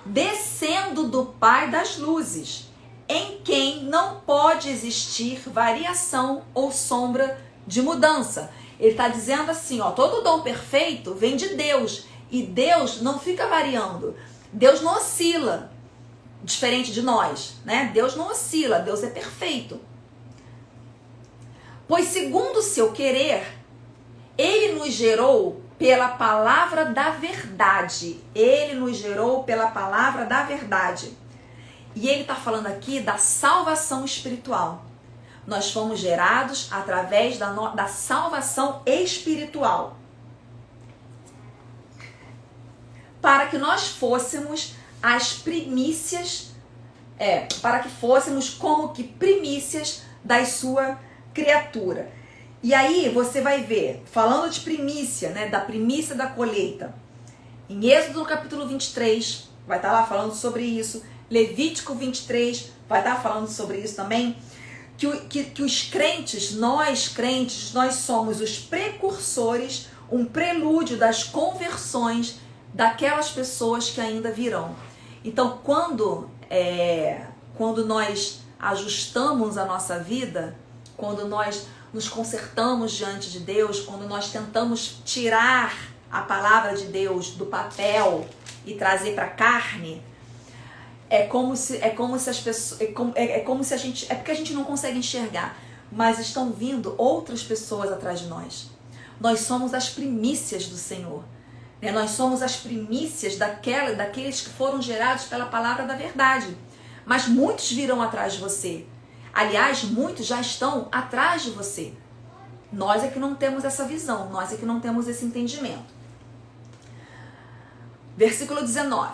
descendo do Pai das luzes, em quem não pode existir variação ou sombra de mudança. Ele está dizendo assim, todo dom perfeito vem de Deus, e Deus não fica variando, Deus não oscila. Diferente de nós, né? Deus não oscila, Deus é perfeito. Pois segundo o seu querer, Ele nos gerou pela palavra da verdade. Ele nos gerou pela palavra da verdade. E Ele está falando aqui da salvação espiritual. Nós fomos gerados através da salvação espiritual. Para que nós fôssemos as primícias, para que fôssemos como que primícias da sua criatura. E aí você vai ver, falando de primícia, né, da primícia da colheita, Em Êxodo, no capítulo 23, vai estar lá falando sobre isso. Levítico 23 vai estar falando sobre isso também. Que os crentes, nós somos os precursores, um prelúdio das conversões daquelas pessoas que ainda virão. Então, quando nós ajustamos a nossa vida, quando nós nos consertamos diante de Deus, quando nós tentamos tirar a palavra de Deus do papel e trazer para a carne, é porque a gente não consegue enxergar, mas estão vindo outras pessoas atrás de nós. Nós somos as primícias do Senhor, né? Nós somos as primícias daqueles que foram gerados pela palavra da verdade. Mas muitos virão atrás de você. Aliás, muitos já estão atrás de você. Nós é que não temos essa visão, nós é que não temos esse entendimento. Versículo 19.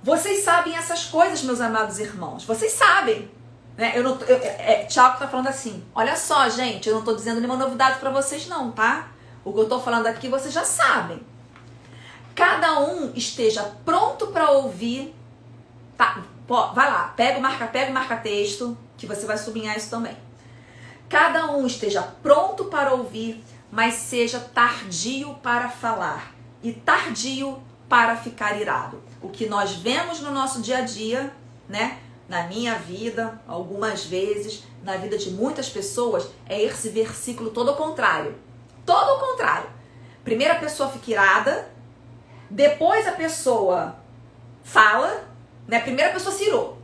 Vocês sabem essas coisas, meus amados irmãos. Vocês sabem. Né? Tiago está falando assim, olha só, gente, eu não estou dizendo nenhuma novidade para vocês não, tá? O que eu estou falando aqui vocês já sabem. Cada um esteja pronto para ouvir. Tá, vai lá, pega o marca-texto, que você vai sublinhar isso também. Cada um esteja pronto para ouvir, mas seja tardio para falar e tardio para ficar irado. O que nós vemos no nosso dia a dia, né? Na minha vida, algumas vezes, na vida de muitas pessoas, é esse versículo todo ao contrário. Todo ao contrário. Primeiro a pessoa fica irada, depois a pessoa fala, né? Primeiro a pessoa se irou.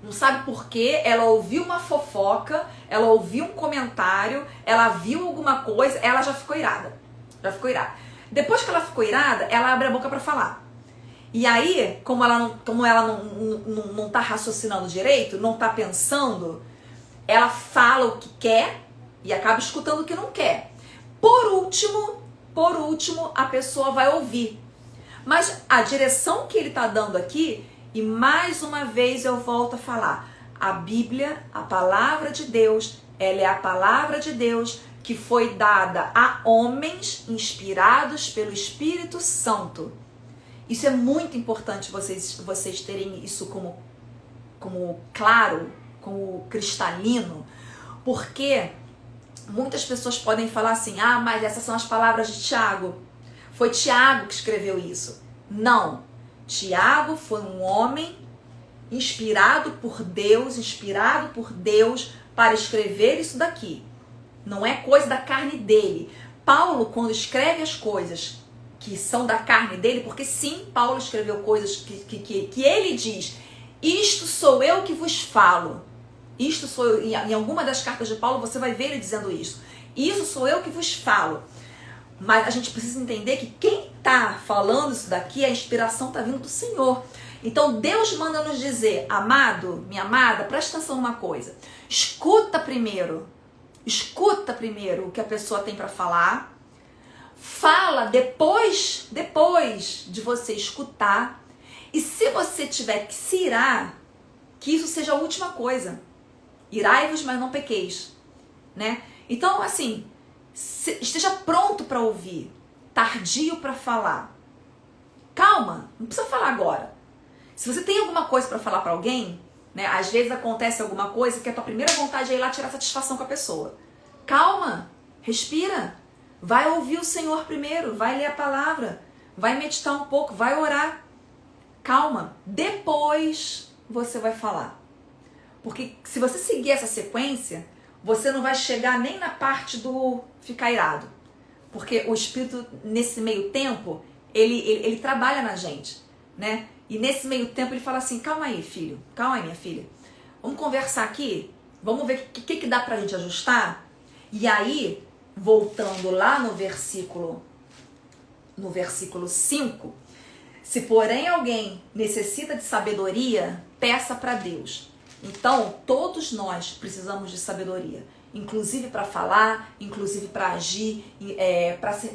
Não sabe por quê, ela ouviu uma fofoca, ela ouviu um comentário, ela viu alguma coisa, ela já ficou irada. Já ficou irada. Depois que ela ficou irada, ela abre a boca para falar. E aí, como ela não tá raciocinando direito, não tá pensando, ela fala o que quer e acaba escutando o que não quer. Por último, a pessoa vai ouvir. Mas a direção que ele tá dando aqui, e mais uma vez eu volto a falar, a Bíblia, a palavra de Deus, ela é a palavra de Deus que foi dada a homens inspirados pelo Espírito Santo. Isso é muito importante vocês terem isso como claro, como cristalino, porque muitas pessoas podem falar assim, mas essas são as palavras de Tiago. Foi Tiago que escreveu isso. Não. Tiago foi um homem inspirado por Deus para escrever isso daqui. Não é coisa da carne dele. Paulo, quando escreve as coisas que são da carne dele, porque sim, Paulo escreveu coisas que ele diz, isto sou eu que vos falo. Isto sou eu, em alguma das cartas de Paulo você vai ver ele dizendo isso. Isso sou eu que vos falo. Mas a gente precisa entender que quem está falando isso daqui, a inspiração está vindo do Senhor. Então Deus manda nos dizer, amado, minha amada, presta atenção numa coisa. Escuta primeiro o que a pessoa tem para falar. Fala depois de você escutar. E se você tiver que se irar, que isso seja a última coisa. Irai-vos, mas não pequeis, né? Então, assim, esteja pronto para ouvir, tardio para falar. Calma, não precisa falar agora. Se você tem alguma coisa para falar para alguém, né? Às vezes acontece alguma coisa que a tua primeira vontade é ir lá tirar satisfação com a pessoa. Calma, respira. Vai ouvir o Senhor primeiro, vai ler a palavra, vai meditar um pouco, vai orar. Calma, depois você vai falar. Porque se você seguir essa sequência, você não vai chegar nem na parte do ficar irado. Porque o Espírito, nesse meio tempo, ele trabalha na gente, né? E nesse meio tempo ele fala assim, calma aí, filho, calma aí, minha filha. Vamos conversar aqui, vamos ver o que dá pra gente ajustar. E aí, voltando lá no versículo 5, se porém alguém necessita de sabedoria, peça para Deus. Então, todos nós precisamos de sabedoria, inclusive para falar, inclusive para agir,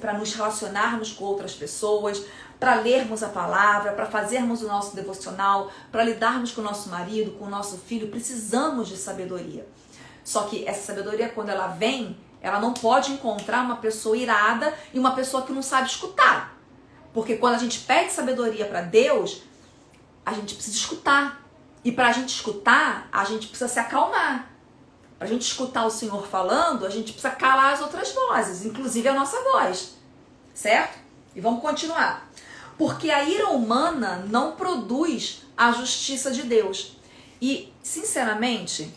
para nos relacionarmos com outras pessoas, para lermos a palavra, para fazermos o nosso devocional, para lidarmos com o nosso marido, com o nosso filho, precisamos de sabedoria. Só que essa sabedoria, quando ela vem, ela não pode encontrar uma pessoa irada e uma pessoa que não sabe escutar. Porque quando a gente pede sabedoria para Deus, a gente precisa escutar. E para a gente escutar, a gente precisa se acalmar. Para a gente escutar o Senhor falando, a gente precisa calar as outras vozes, inclusive a nossa voz. Certo? E vamos continuar. Porque a ira humana não produz a justiça de Deus. E, sinceramente,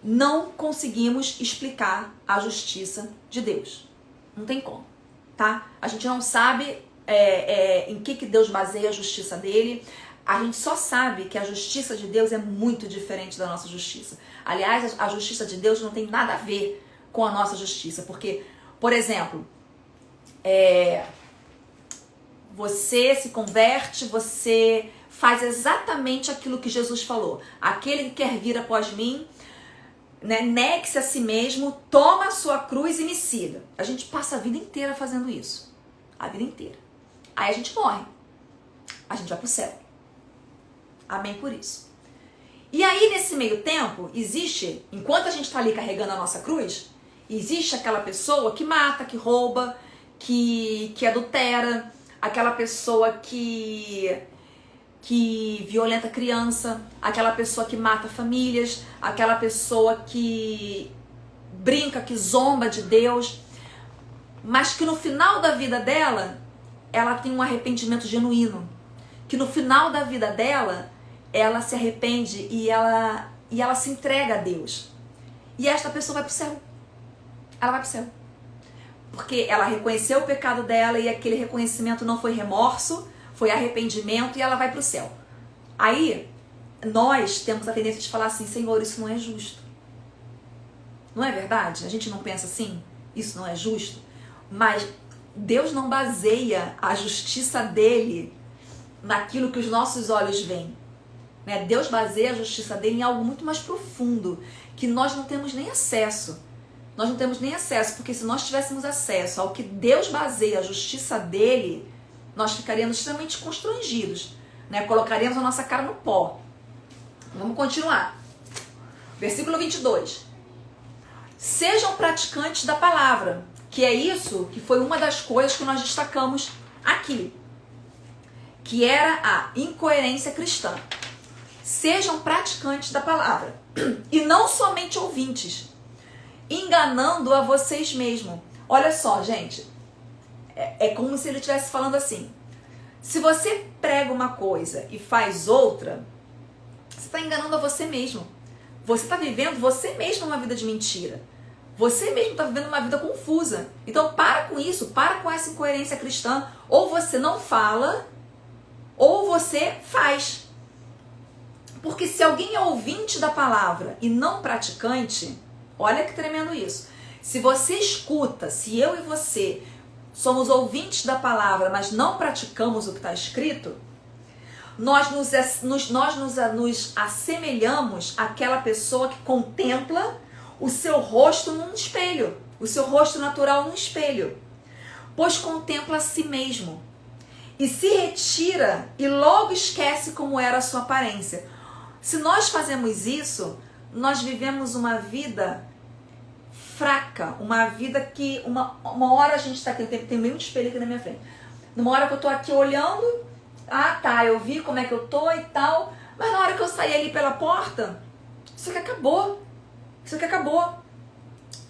não conseguimos explicar a justiça de Deus. Não tem como, tá? A gente não sabe em que Deus baseia a justiça dele. A gente só sabe que a justiça de Deus é muito diferente da nossa justiça. Aliás, a justiça de Deus não tem nada a ver com a nossa justiça. Porque, por exemplo, você se converte, você faz exatamente aquilo que Jesus falou. Aquele que quer vir após mim, né, negue-se a si mesmo, toma a sua cruz e me siga. A gente passa a vida inteira fazendo isso. A vida inteira. Aí a gente morre. A gente vai pro céu. Amém por isso. E aí, nesse meio tempo, existe, enquanto a gente está ali carregando a nossa cruz, existe aquela pessoa que mata, que rouba, que adultera, aquela pessoa que violenta criança, aquela pessoa que mata famílias, aquela pessoa que brinca, que zomba de Deus, mas que no final da vida dela, ela tem um arrependimento genuíno. Que no final da vida dela, ela se arrepende e ela se entrega a Deus. E esta pessoa vai pro céu. Ela vai pro céu. Porque ela reconheceu o pecado dela e aquele reconhecimento não foi remorso, foi arrependimento e ela vai pro céu. Aí, nós temos a tendência de falar assim, Senhor, isso não é justo. Não é verdade? A gente não pensa assim? Isso não é justo? Mas Deus não baseia a justiça dele naquilo que os nossos olhos veem. Né? Deus baseia a justiça dele em algo muito mais profundo, que nós não temos nem acesso. Nós não temos nem acesso, porque se nós tivéssemos acesso ao que Deus baseia a justiça dele, nós ficaríamos extremamente constrangidos, né? Colocaríamos a nossa cara no pó. Vamos continuar. Versículo 22. Sejam praticantes da palavra, que é isso que foi uma das coisas que nós destacamos aqui, que era a incoerência cristã. Sejam praticantes da palavra, e não somente ouvintes, enganando a vocês mesmos. Olha só, gente, é como se ele estivesse falando assim, se você prega uma coisa e faz outra, você está enganando a você mesmo. Você está vivendo você mesmo uma vida de mentira. Você mesmo está vivendo uma vida confusa. Então para com isso, para com essa incoerência cristã. Ou você não fala, ou você faz. Porque se alguém é ouvinte da palavra e não praticante, olha que tremendo isso. Se você escuta, se eu e você somos ouvintes da palavra, mas não praticamos o que está escrito, nós nos assemelhamos àquela pessoa que contempla o seu rosto num espelho, o seu rosto natural num espelho, pois contempla a si mesmo e se retira e logo esquece como era a sua aparência. Se nós fazemos isso, nós vivemos uma vida fraca, uma vida que uma hora a gente está aqui, tem meio espelho aqui na minha frente, numa hora que eu tô aqui olhando, ah tá, eu vi como é que eu tô e tal, mas na hora que eu sair ali pela porta, isso aqui acabou. Isso aqui acabou.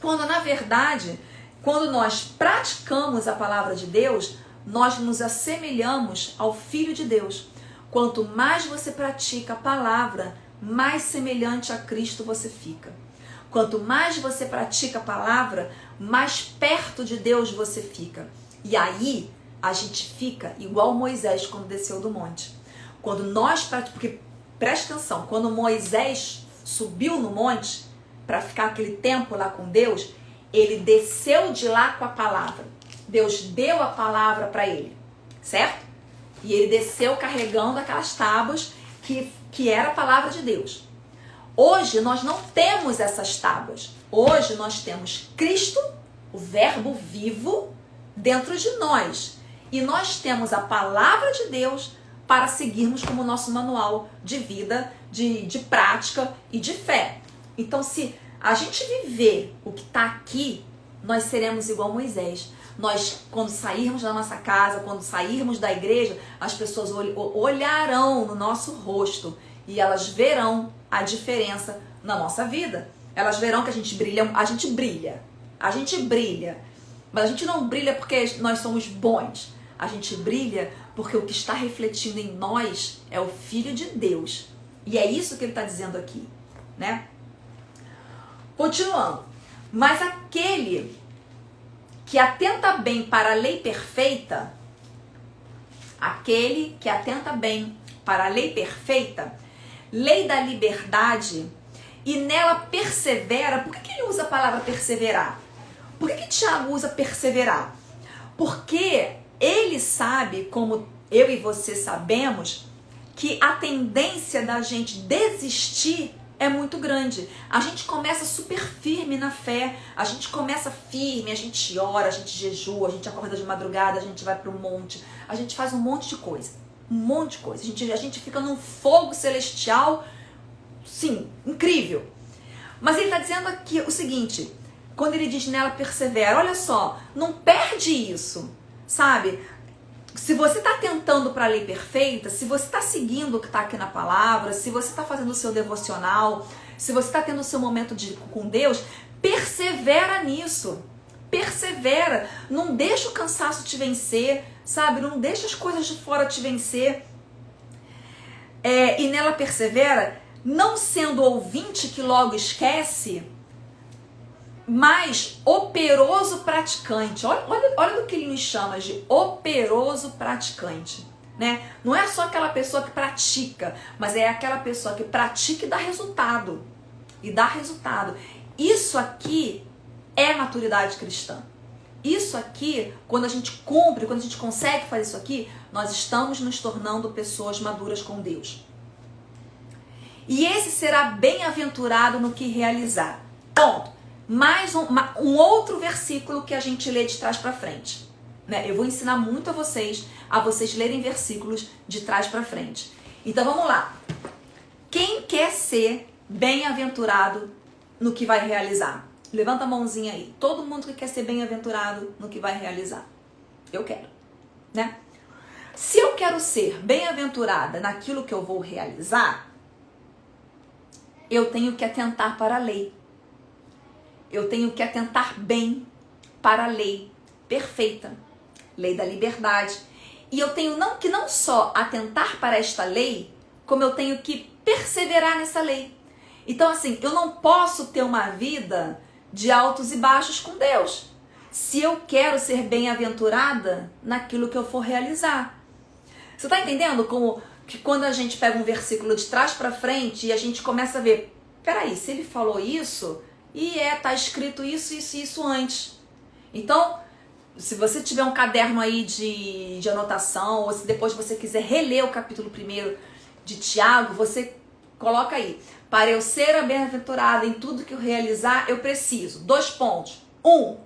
Quando na verdade, quando nós praticamos a palavra de Deus, nós nos assemelhamos ao Filho de Deus. Quanto mais você pratica a palavra, mais semelhante a Cristo você fica. Quanto mais você pratica a palavra, mais perto de Deus você fica. E aí, a gente fica igual Moisés quando desceu do monte. Quando nós praticamos, porque preste atenção, quando Moisés subiu no monte, para ficar aquele tempo lá com Deus, ele desceu de lá com a palavra. Deus deu a palavra para ele, certo? E ele desceu carregando aquelas tábuas que era a palavra de Deus. Hoje nós não temos essas tábuas. Hoje nós temos Cristo, o verbo vivo, dentro de nós. E nós temos a palavra de Deus para seguirmos como nosso manual de vida, de prática e de fé. Então, se a gente viver o que está aqui, nós seremos igual Moisés. Nós, quando sairmos da nossa casa, quando sairmos da igreja, as pessoas olharão no nosso rosto e elas verão a diferença na nossa vida. Elas verão que a gente brilha, mas a gente não brilha porque nós somos bons. A gente brilha porque o que está refletindo em nós é o Filho de Deus. E é isso que ele está dizendo aqui, né? Continuando. Mas aquele que atenta bem para a lei perfeita, lei da liberdade, e nela persevera. Por que ele usa a palavra perseverar? Por que Tiago usa perseverar? Porque ele sabe, como eu e você sabemos, que a tendência da gente desistir é muito grande. A gente começa super firme na fé, a gente começa firme, a gente ora, a gente jejua, a gente acorda de madrugada, a gente vai para o monte, a gente faz um monte de coisa, a gente fica num fogo celestial, sim, incrível. Mas ele está dizendo aqui o seguinte, quando ele diz nela persevera, olha só, não perde isso, sabe? Se você está tentando para a lei perfeita, se você está seguindo o que está aqui na palavra, se você está fazendo o seu devocional, se você está tendo o seu momento com Deus, persevera nisso. Persevera. Não deixa o cansaço te vencer, sabe? Não deixa as coisas de fora te vencer. E nela persevera, não sendo ouvinte que logo esquece, mas operoso praticante. Olha do que ele nos chama de operoso praticante, né? Não é só aquela pessoa que pratica, mas é aquela pessoa que pratica e dá resultado. Isso aqui é maturidade cristã. Isso aqui, quando a gente cumpre, quando a gente consegue fazer isso aqui, nós estamos nos tornando pessoas maduras com Deus. E esse será bem-aventurado no que realizar. Ponto. Mais um outro versículo que a gente lê de trás para frente, né? Eu vou ensinar muito a vocês lerem versículos de trás para frente. Então vamos lá. Quem quer ser bem-aventurado no que vai realizar? Levanta a mãozinha aí. Todo mundo que quer ser bem-aventurado no que vai realizar. Eu quero, né? Se eu quero ser bem-aventurada naquilo que eu vou realizar, eu tenho que atentar para a lei. Eu tenho que atentar bem para a lei perfeita, lei da liberdade. E eu tenho que não só atentar para esta lei, como eu tenho que perseverar nessa lei. Então, assim, eu não posso ter uma vida de altos e baixos com Deus, se eu quero ser bem-aventurada naquilo que eu for realizar. Você está entendendo como que quando a gente pega um versículo de trás para frente e a gente começa a ver, peraí, se ele falou isso... E tá escrito isso antes. Então, se você tiver um caderno aí de anotação, ou se depois você quiser reler o capítulo 1 de Tiago, você coloca aí. Para eu ser bem-aventurada em tudo que eu realizar, eu preciso. 2 pontos. 1.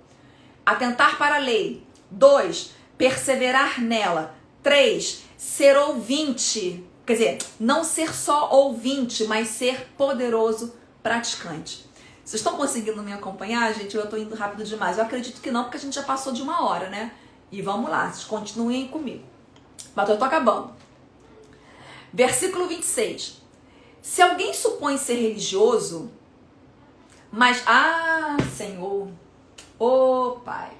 Atentar para a lei. 2. Perseverar nela. 3. Ser ouvinte. Quer dizer, não ser só ouvinte, mas ser poderoso praticante. Vocês estão conseguindo me acompanhar, gente? Eu estou indo rápido demais. Eu acredito que não, porque a gente já passou de 1 hora, né? E vamos lá, vocês continuem comigo. Mas eu estou acabando. Versículo 26. Se alguém supõe ser religioso, mas... Senhor, Pai.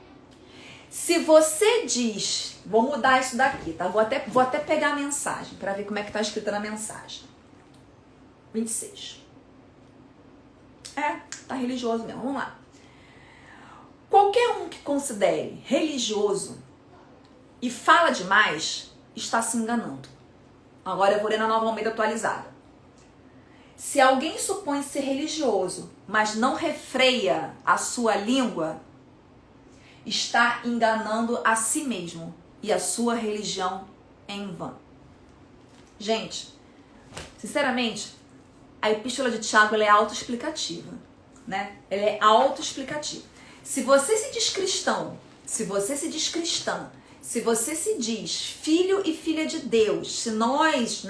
Se você diz... Vou mudar isso daqui, tá? Vou até pegar a mensagem, para ver como é que está escrita na mensagem. 26. Tá religioso mesmo. Vamos lá. Qualquer um que considere religioso e fala demais, está se enganando. Agora eu vou ler na Nova Almeida atualizada. Se alguém supõe ser religioso, mas não refreia a sua língua, está enganando a si mesmo e a sua religião é em vão. Gente, sinceramente, a epístola de Tiago ela é autoexplicativa, né? Ela é autoexplicativa. Se você se diz cristão, se você se diz cristã, se você se diz filho e filha de Deus, se nós,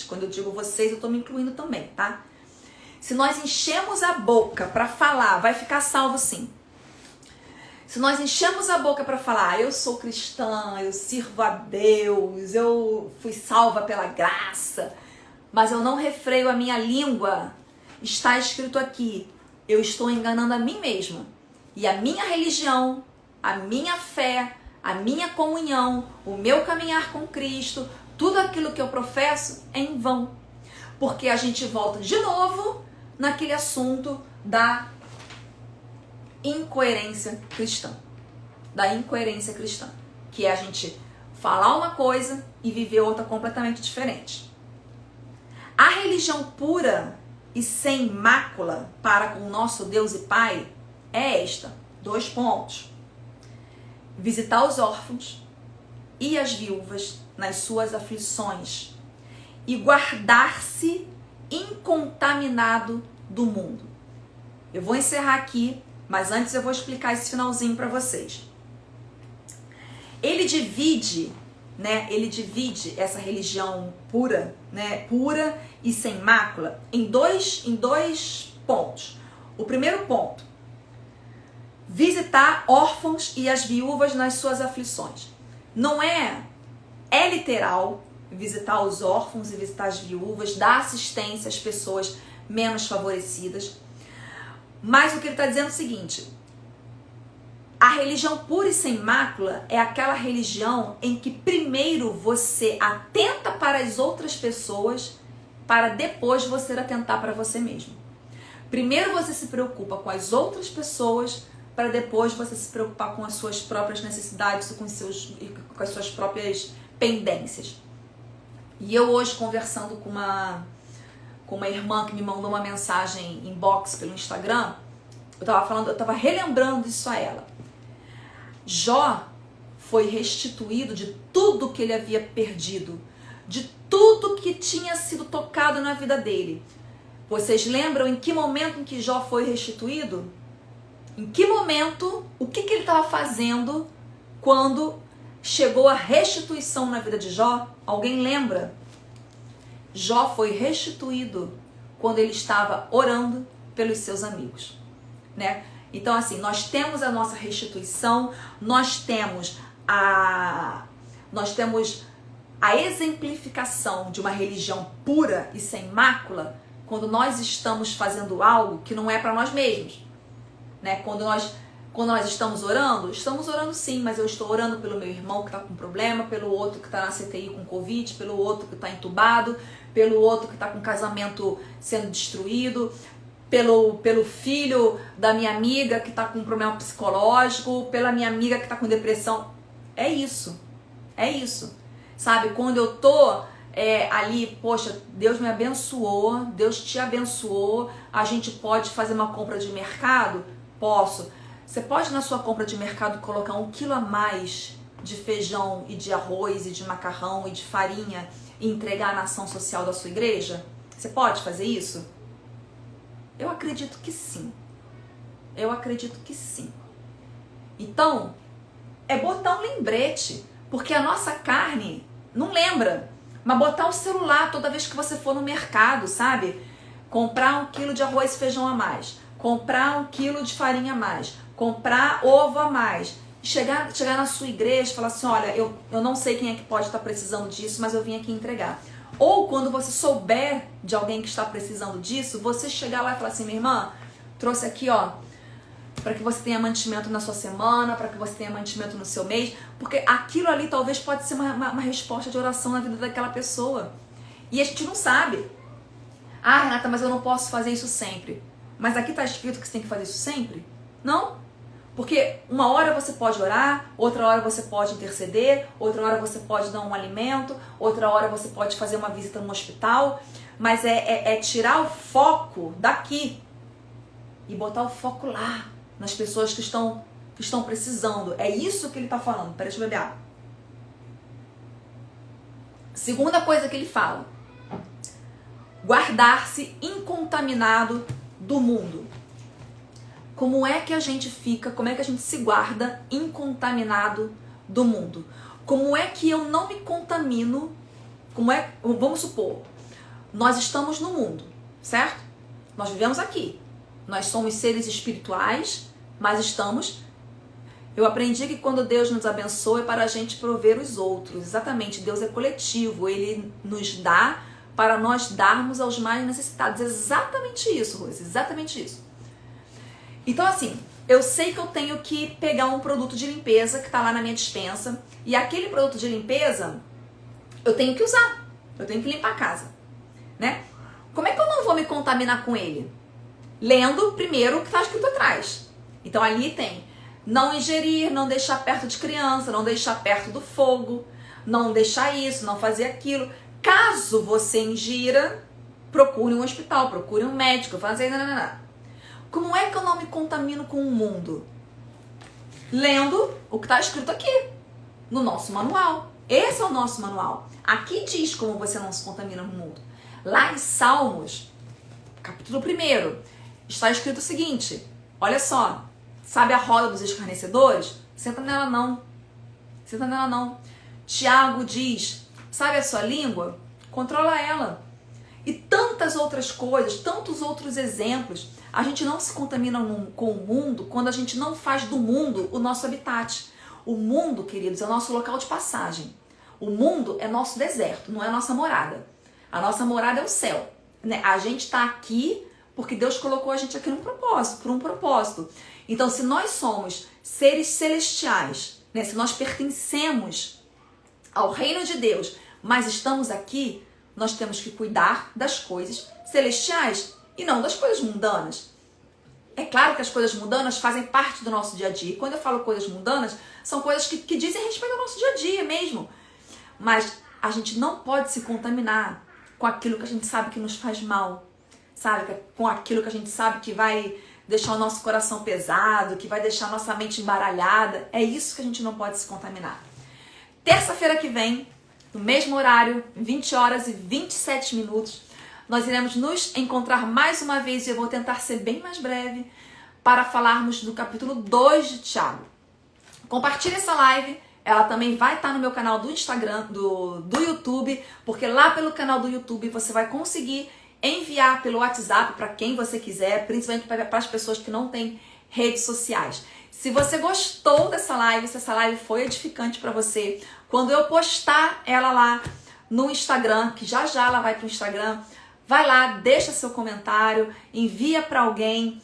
quando eu digo vocês, eu estou me incluindo também, tá? Se nós enchemos a boca para falar, vai ficar salvo sim. Se nós enchemos a boca para falar, eu sou cristã, eu sirvo a Deus, eu fui salva pela graça, mas eu não refreio a minha língua, está escrito aqui, eu estou enganando a mim mesma. E a minha religião, a minha fé, a minha comunhão, o meu caminhar com Cristo, tudo aquilo que eu professo é em vão. Porque a gente volta de novo naquele assunto da incoerência cristã. Da incoerência cristã. Que é a gente falar uma coisa e viver outra completamente diferente. A religião pura e sem mácula para com o nosso Deus e Pai é esta. 2 pontos. Visitar os órfãos e as viúvas nas suas aflições e guardar-se incontaminado do mundo. Eu vou encerrar aqui, mas antes eu vou explicar esse finalzinho para vocês. Ele divide essa religião pura, pura e sem mácula, em dois pontos. O primeiro ponto, visitar órfãos e as viúvas nas suas aflições. Não é literal visitar os órfãos e visitar as viúvas, dar assistência às pessoas menos favorecidas. Mas o que ele está dizendo é o seguinte: a religião pura e sem mácula é aquela religião em que primeiro você atenta para as outras pessoas para depois você atentar para você mesmo. Primeiro você se preocupa com as outras pessoas para depois você se preocupar com as suas próprias necessidades e com as suas próprias pendências. E eu hoje conversando com uma irmã que me mandou uma mensagem inbox pelo Instagram, eu estava relembrando isso a ela. Jó foi restituído de tudo que ele havia perdido, de tudo que tinha sido tocado na vida dele. Vocês lembram em que momento em que Jó foi restituído? Em que momento, o que ele estava fazendo quando chegou a restituição na vida de Jó? Alguém lembra? Jó foi restituído quando ele estava orando pelos seus amigos, né? Então, assim, nós temos a nossa restituição, nós temos a exemplificação de uma religião pura e sem mácula quando nós estamos fazendo algo que não é para nós mesmos, né? Quando nós estamos orando sim, mas eu estou orando pelo meu irmão que está com problema, pelo outro que está na CTI com Covid, pelo outro que está entubado, pelo outro que está com casamento sendo destruído, pelo filho da minha amiga que está com um problema psicológico, pela minha amiga que está com depressão. É isso, sabe? Quando eu tô ali, poxa, Deus me abençoou, Deus te abençoou, a gente pode fazer uma compra de mercado? Posso. Você pode na sua compra de mercado colocar 1 quilo a mais de feijão e de arroz e de macarrão e de farinha e entregar na ação social da sua igreja? Você pode fazer isso? Eu acredito que sim. Então, é botar um lembrete, porque a nossa carne não lembra, mas botar um celular toda vez que você for no mercado, sabe? Comprar 1 quilo de arroz e feijão a mais, comprar 1 quilo de farinha a mais, comprar ovo a mais, chegar na sua igreja e falar assim, olha, eu não sei quem é que pode estar precisando disso, mas eu vim aqui entregar. Ou quando você souber de alguém que está precisando disso, você chegar lá e falar assim, minha irmã, trouxe aqui, ó, para que você tenha mantimento na sua semana, para que você tenha mantimento no seu mês, porque aquilo ali talvez pode ser uma resposta de oração na vida daquela pessoa. E a gente não sabe. Ah, Renata, mas eu não posso fazer isso sempre. Mas aqui está escrito que você tem que fazer isso sempre? Não. Porque uma hora você pode orar, outra hora você pode interceder, outra hora você pode dar um alimento, outra hora você pode fazer uma visita no hospital, mas é tirar o foco daqui e botar o foco lá, nas pessoas que estão precisando. É isso que ele está falando. Peraí, deixa eu beber água. Segunda coisa que ele fala: guardar-se incontaminado do mundo. Como é que a gente se guarda incontaminado do mundo? Como é que eu não me contamino? Vamos supor, nós estamos no mundo, certo? Nós vivemos aqui. Nós somos seres espirituais, mas estamos Eu aprendi que quando Deus nos abençoa é para a gente prover os outros. Exatamente, Deus é coletivo, Ele nos dá para nós darmos aos mais necessitados. Exatamente isso, Rose, exatamente isso. Então assim, eu sei que eu tenho que pegar um produto de limpeza que está lá na minha despensa, e aquele produto de limpeza eu tenho que usar, eu tenho que limpar a casa, né? Como é que eu não vou me contaminar com ele? Lendo primeiro o que está escrito atrás. Então ali tem: não ingerir, não deixar perto de criança, não deixar perto do fogo, não deixar isso, não fazer aquilo. Caso você ingira, procure um hospital, procure um médico, fazer nada. Como é que eu não me contamino com o mundo? Lendo o que está escrito aqui, no nosso manual. Esse é o nosso manual. Aqui diz como você não se contamina no mundo. Lá em Salmos, capítulo 1, está escrito o seguinte: olha só, sabe a roda dos escarnecedores? Senta nela não. Senta nela não. Tiago diz: sabe a sua língua? Controla ela. E tantas outras coisas, tantos outros exemplos. A gente não se contamina com o mundo quando a gente não faz do mundo o nosso habitat. O mundo, queridos, é o nosso local de passagem. O mundo é nosso deserto, não é a nossa morada. A nossa morada é o céu, né? A gente está aqui porque Deus colocou a gente aqui por um propósito. Então, se nós somos seres celestiais, né? Se nós pertencemos ao reino de Deus, mas estamos aqui, nós temos que cuidar das coisas celestiais e não das coisas mundanas. É claro que as coisas mundanas fazem parte do nosso dia a dia. E quando eu falo coisas mundanas, são coisas que dizem respeito ao nosso dia a dia mesmo. Mas a gente não pode se contaminar com aquilo que a gente sabe que nos faz mal, sabe? Com aquilo que a gente sabe que vai deixar o nosso coração pesado, que vai deixar a nossa mente embaralhada. É isso que a gente não pode se contaminar. Terça-feira que vem, no mesmo horário, 20 horas e 27 minutos, nós iremos nos encontrar mais uma vez, e eu vou tentar ser bem mais breve, para falarmos do capítulo 2 de Tiago. Compartilhe essa live. Ela também vai estar no meu canal do Instagram, do YouTube, porque lá pelo canal do YouTube você vai conseguir enviar pelo WhatsApp para quem você quiser, principalmente para as pessoas que não têm redes sociais. Se você gostou dessa live, se essa live foi edificante para você, quando eu postar ela lá no Instagram, que já ela vai para o Instagram, vai lá, deixa seu comentário, envia para alguém,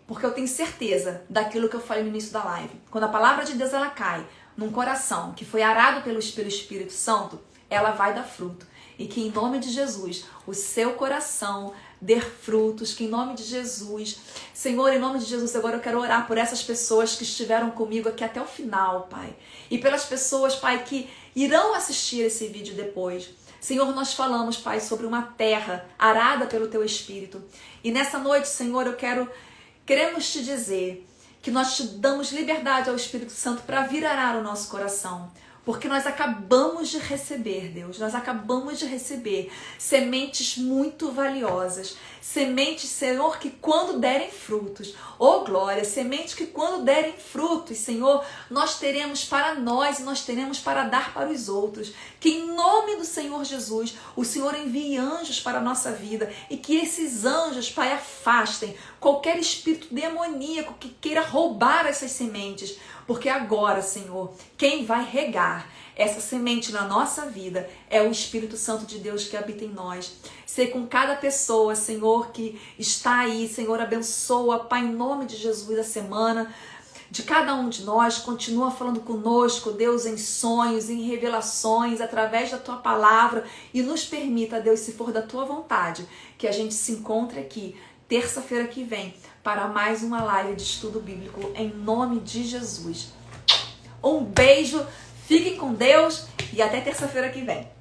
porque eu tenho certeza daquilo que eu falei no início da live. Quando a palavra de Deus ela cai num coração que foi arado pelo Espírito Santo, ela vai dar fruto. E que em nome de Jesus, o seu coração dê frutos, que em nome de Jesus, Senhor, em nome de Jesus, agora eu quero orar por essas pessoas que estiveram comigo aqui até o final, Pai. E pelas pessoas, Pai, que irão assistir esse vídeo depois. Senhor, nós falamos, Pai, sobre uma terra arada pelo Teu Espírito. E nessa noite, Senhor, queremos Te dizer que nós Te damos liberdade ao Espírito Santo para vir arar o nosso coração. Porque nós acabamos de receber, Deus, nós acabamos de receber sementes muito valiosas. Sementes, Senhor, que quando derem frutos, oh glória, sementes que quando derem frutos, Senhor, nós teremos para nós e nós teremos para dar para os outros. Que em nome do Senhor Jesus, o Senhor envie anjos para a nossa vida e que esses anjos, Pai, afastem qualquer espírito demoníaco que queira roubar essas sementes. Porque agora, Senhor, quem vai regar essa semente na nossa vida é o Espírito Santo de Deus que habita em nós. Ser com cada pessoa, Senhor, que está aí, Senhor, abençoa, Pai, em nome de Jesus, a semana de cada um de nós. Continua falando conosco, Deus, em sonhos, em revelações, através da Tua palavra, e nos permita, Deus, se for da Tua vontade, que a gente se encontre aqui terça-feira que vem para mais uma live de estudo bíblico em nome de Jesus. Um beijo, fiquem com Deus e até terça-feira que vem.